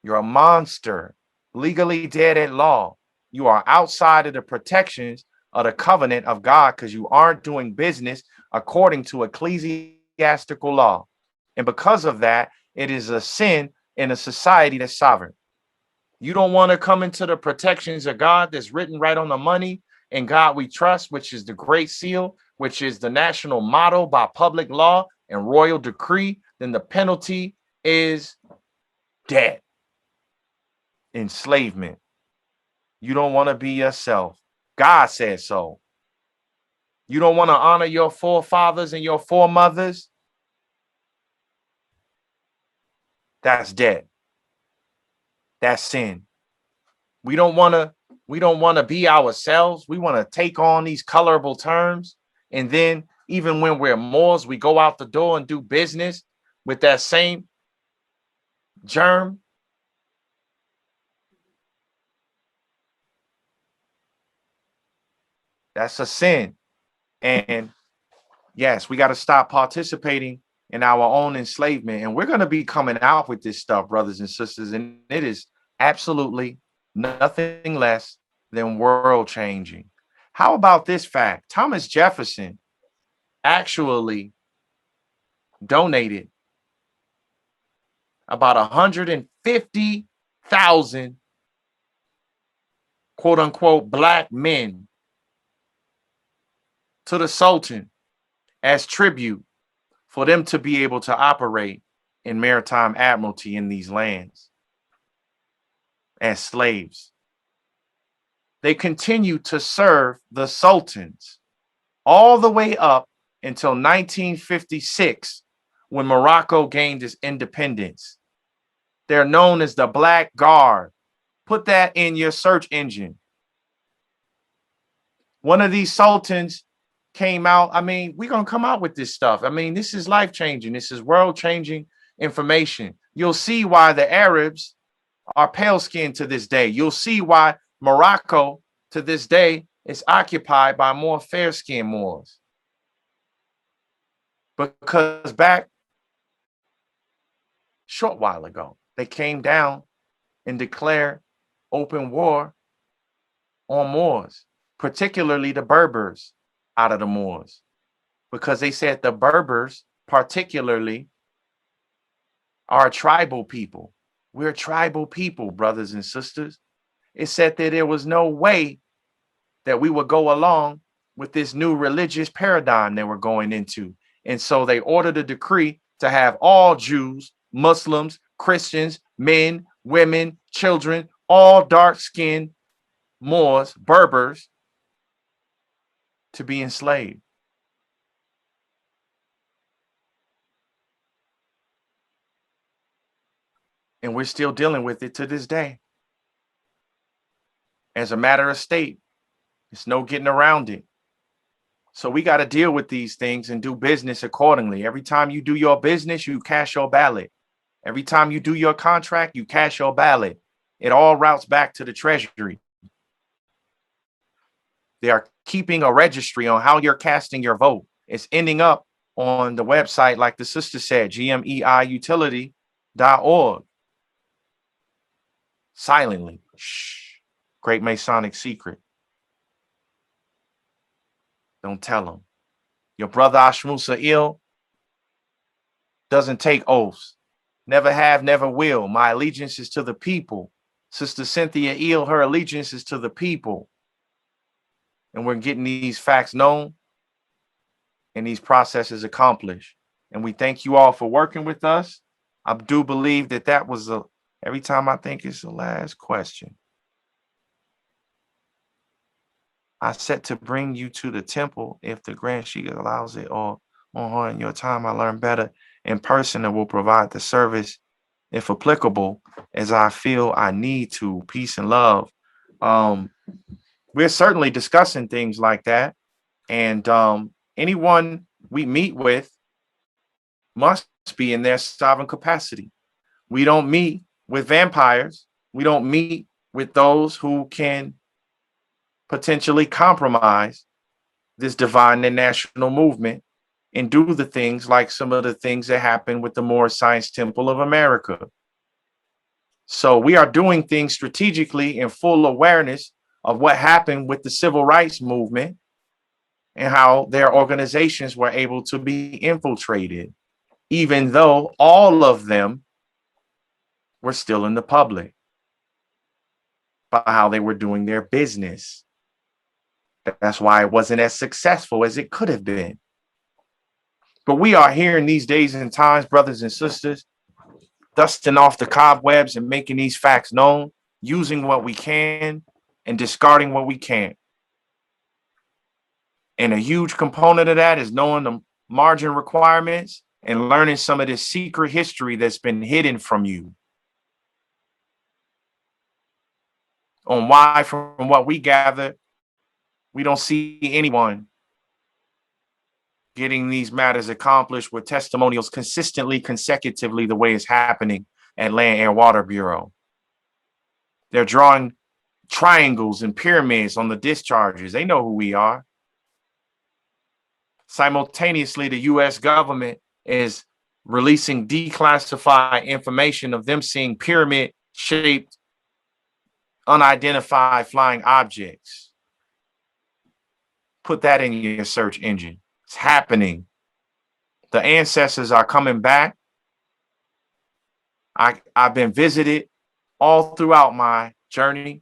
You're a monster, legally dead at law. You are outside of the protections of the covenant of God because you aren't doing business according to ecclesiastical law. And because of that, it is a sin in a society that's sovereign. You don't want to come into the protections of God that's written right on the money. In God we trust, which is the Great Seal, which is the national motto by public law and royal decree. Then the penalty is death, enslavement. You don't want to be yourself. God said so. You don't want to honor your forefathers and your foremothers. That's death. That's sin. We don't want to be ourselves. We want to take on these colorable terms. And then even when we're Moors, we go out the door and do business with that same germ. That's a sin. And yes, we got to stop participating in our own enslavement. And we're going to be coming out with this stuff, brothers and sisters. And it is absolutely nothing less than world changing. How about this fact? Thomas Jefferson actually donated about 150,000 quote unquote black men to the Sultan as tribute for them to be able to operate in maritime admiralty in these lands as slaves. They continued to serve the sultans all the way up until 1956, when Morocco gained its independence. They're known as the Black Guard. Put that in your search engine. One of these sultans came out. I mean, we're going to come out with this stuff. I mean, this is life-changing. This is world-changing information. You'll see why the Arabs are pale-skinned to this day. You'll see why Morocco to this day is occupied by more fair-skinned Moors. Because back short while ago, they came down and declared open war on Moors, particularly the Berbers out of the Moors, because they said the Berbers particularly are a tribal people. We're a tribal people, brothers and sisters. It said that there was no way that we would go along with this new religious paradigm they were going into. And so they ordered a decree to have all Jews, Muslims, Christians, men, women, children, all dark-skinned Moors, Berbers, to be enslaved. And we're still dealing with it to this day. As a matter of state, it's no getting around it. So we got to deal with these things and do business accordingly. Every time you do your business, you cash your ballot. Every time you do your contract, you cash your ballot. It all routes back to the Treasury. They are keeping a registry on how you're casting your vote. It's ending up on the website, like the sister said, gmeiutility.org. Silently. Shh. Great Masonic secret. Don't tell them. Your brother ASHMUSA ill doesn't take oaths. Never have, never will. My allegiance is to the people. Sister Cynthia Eel, her allegiance is to the people. And we're getting these facts known and these processes accomplished. And we thank you all for working with us. I do believe that that was every time I think it's the last question. I set to bring you to the temple if the Grand Sheikh allows it, or on her in your time I learn better in person and will provide the service if applicable as I feel I need to. Peace and love. We're certainly discussing things like that. And anyone we meet with must be in their sovereign capacity. We don't meet with vampires. We don't meet with those who can potentially compromise this divine and national movement and do the things like some of the things that happened with the Moorish Science Temple of America. So we are doing things strategically in full awareness of what happened with the civil rights movement and how their organizations were able to be infiltrated, even though all of them were still in the public by how they were doing their business. That's why it wasn't as successful as it could have been. But we are here in these days and times, brothers and sisters, dusting off the cobwebs and making these facts known, using what we can and discarding what we can't. And a huge component of that is knowing the margin requirements and learning some of this secret history that's been hidden from you. On why, from what we gather, we don't see anyone getting these matters accomplished with testimonials consistently, consecutively, the way it's happening at Land, Air, Water Bureau. They're drawing triangles and pyramids on the discharges. They know who we are. Simultaneously, the U.S. government is releasing declassified information of them seeing pyramid-shaped, unidentified flying objects. Put that in your search engine. It's happening. The ancestors are coming back. I've been visited all throughout my journey.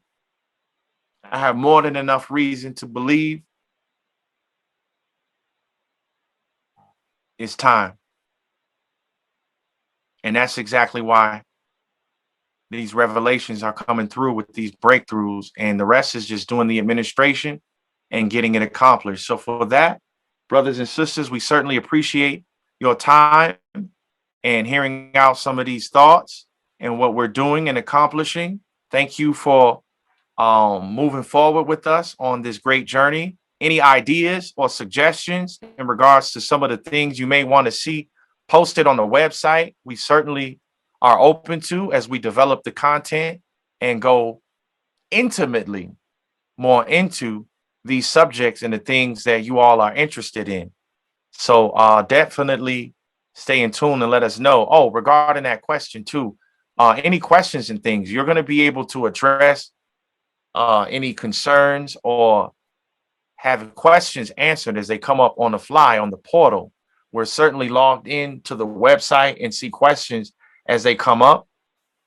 I have more than enough reason to believe it's time. And that's exactly why these revelations are coming through with these breakthroughs, and the rest is just doing the administration and getting it accomplished. So for that, brothers and sisters, we certainly appreciate your time and hearing out some of these thoughts and what we're doing and accomplishing. Thank you for moving forward with us on this great journey. Any ideas or suggestions in regards to some of the things you may want to see posted on the website, we certainly are open to as we develop the content and go intimately more into these subjects and the things that you all are interested in. So definitely stay in tune and let us know. Oh, regarding that question too, any questions and things, you're going to be able to address any concerns or have questions answered as they come up on the fly on the portal. We're certainly logged in to the website and see questions as they come up.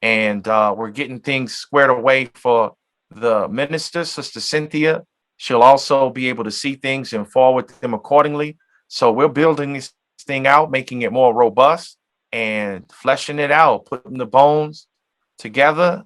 And we're getting things squared away for the minister, Sister Cynthia. She'll also be able to see things and forward them accordingly. So we're building this thing out, making it more robust and fleshing it out, putting the bones together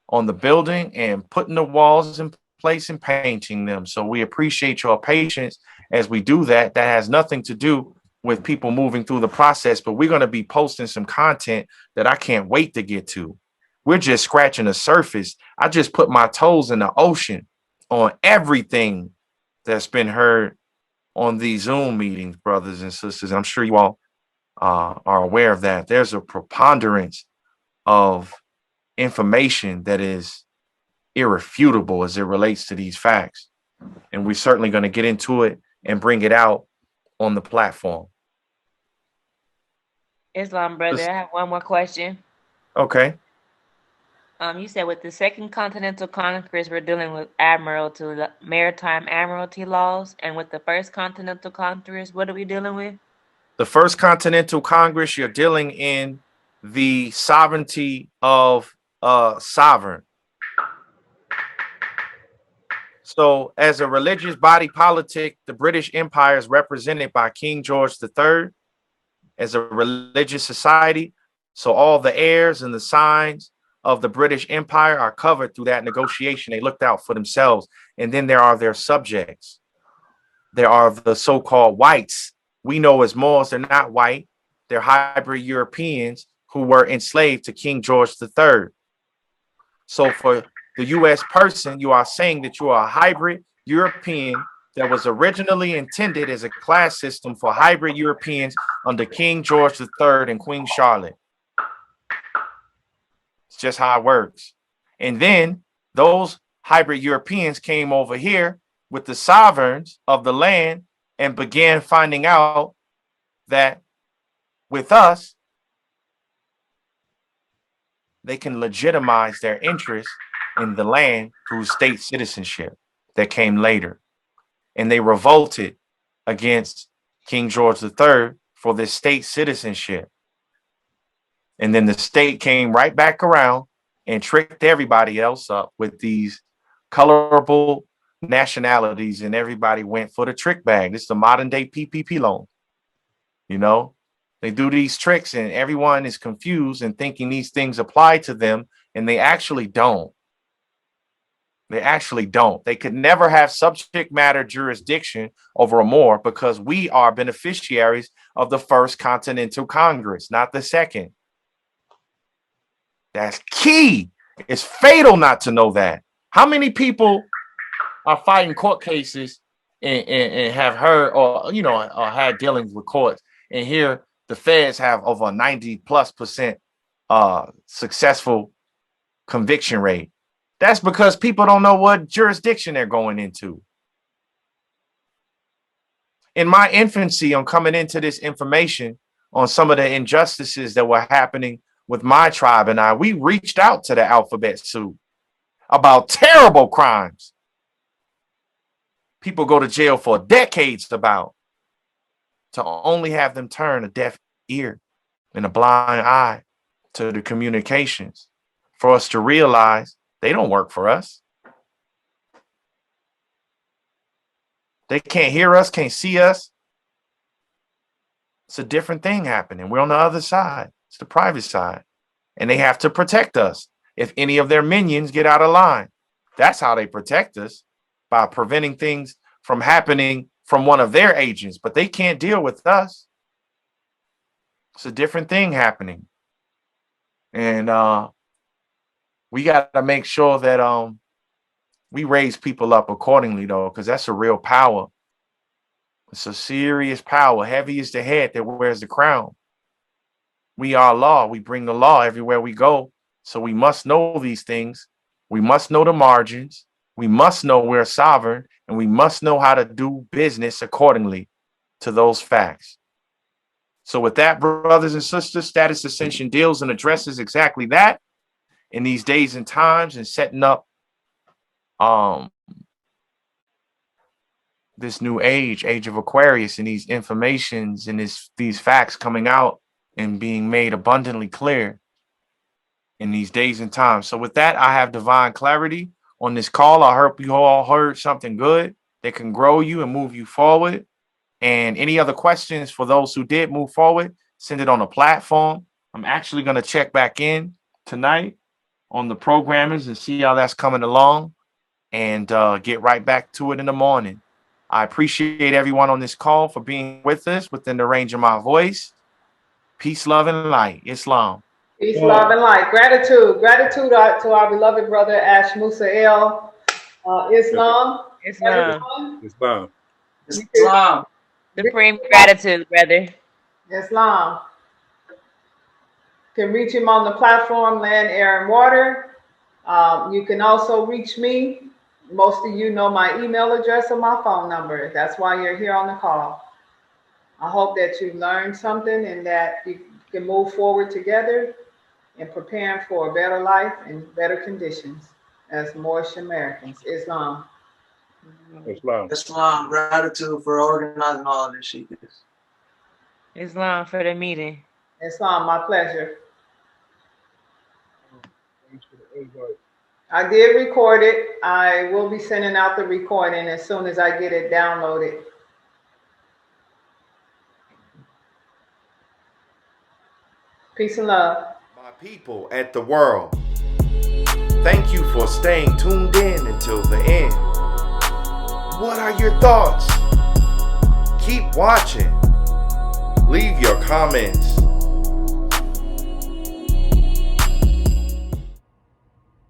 on the building and putting the walls in place and painting them. So we appreciate your patience as we do that. That has nothing to do with people moving through the process, but we're going to be posting some content that I can't wait to get to. We're just scratching the surface. I just put my toes in the ocean on everything that's been heard on these Zoom meetings, brothers and sisters. I'm sure you all are aware of that. There's a preponderance of information that is irrefutable as it relates to these facts. And we're certainly going to get into it and bring it out on the platform. Islam, brother, I have one more question. Okay. You said with the Second Continental Congress, we're dealing with maritime admiralty laws, and with the First Continental Congress, what are we dealing with? The First Continental Congress, you're dealing in the sovereignty of sovereign. So, as a religious body politic, the British Empire is represented by King George III as a religious society. So, all the heirs and the signs of the British Empire are covered through that negotiation. They looked out for themselves. And then there are their subjects. There are the so-called whites. We know as Moors, they're not white. They're hybrid Europeans who were enslaved to King George III. So for the U.S. person, you are saying that you are a hybrid European that was originally intended as a class system for hybrid Europeans under King George III and Queen Charlotte. It's just how it works. And then those hybrid Europeans came over here with the sovereigns of the land and began finding out that with us, they can legitimize their interest in the land through state citizenship that came later. And they revolted against King George III for this state citizenship. And then the state came right back around and tricked everybody else up with these colorable nationalities, and everybody went for the trick bag. This is the modern day PPP loan. You know, they do these tricks and everyone is confused and thinking these things apply to them, and they actually don't. They actually don't. They could never have subject matter jurisdiction over a Moor because we are beneficiaries of the First Continental Congress, not the second. That's key. It's fatal not to know that. How many people are fighting court cases and have heard or had dealings with courts, and here the feds have over 90+% successful conviction rate? That's because people don't know what jurisdiction they're going into. In my infancy, on coming into this information on some of the injustices that were happening with my tribe and I, we reached out to the alphabet soup about terrible crimes people go to jail for decades about, to only have them turn a deaf ear and a blind eye to the communications for us to realize they don't work for us. They can't hear us, can't see us. It's a different thing happening. We're on the other side. It's the private side. And they have to protect us if any of their minions get out of line. That's how they protect us, by preventing things from happening from one of their agents. But they can't deal with us. It's a different thing happening. And we got to make sure that we raise people up accordingly, though, because that's a real power. It's a serious power. Heavy is the head that wears the crown. We are law. We bring the law everywhere we go. So we must know these things. We must know the margins. We must know we're sovereign, and we must know how to do business accordingly to those facts. So with that, brothers and sisters, Status Ascension deals and addresses exactly that in these days and times, and setting up this new age of Aquarius, and these informations and these facts coming out and being made abundantly clear in these days and times. So with that, I have divine clarity on this call. I hope you all heard something good that can grow you and move you forward. And any other questions for those who did move forward, send it on the platform. I'm actually going to check back in tonight on the programmers and see how that's coming along, and get right back to it in the morning. I appreciate everyone on this call for being with us within the range of my voice. Peace, love, and light. Islam. Peace, love, and light. Gratitude. Gratitude to our beloved brother ASHMUSA L. Islam. Islam. Islam. Islam. Supreme gratitude, brother. Islam. Can reach him on the platform, Land, Air, and Water. You can also reach me. Most of you know my email address and my phone number. That's why you're here on the call. I hope that you learned something and that you can move forward together in preparing for a better life and better conditions as Moorish Americans. Islam. Islam. Islam. Gratitude for organizing all of this shit. Islam for the meeting. Islam, my pleasure. Thanks for the invite. I did record it. I will be sending out the recording as soon as I get it downloaded. Peace and love. My people at the world, thank you for staying tuned in until the end. What are your thoughts? Keep watching. Leave your comments.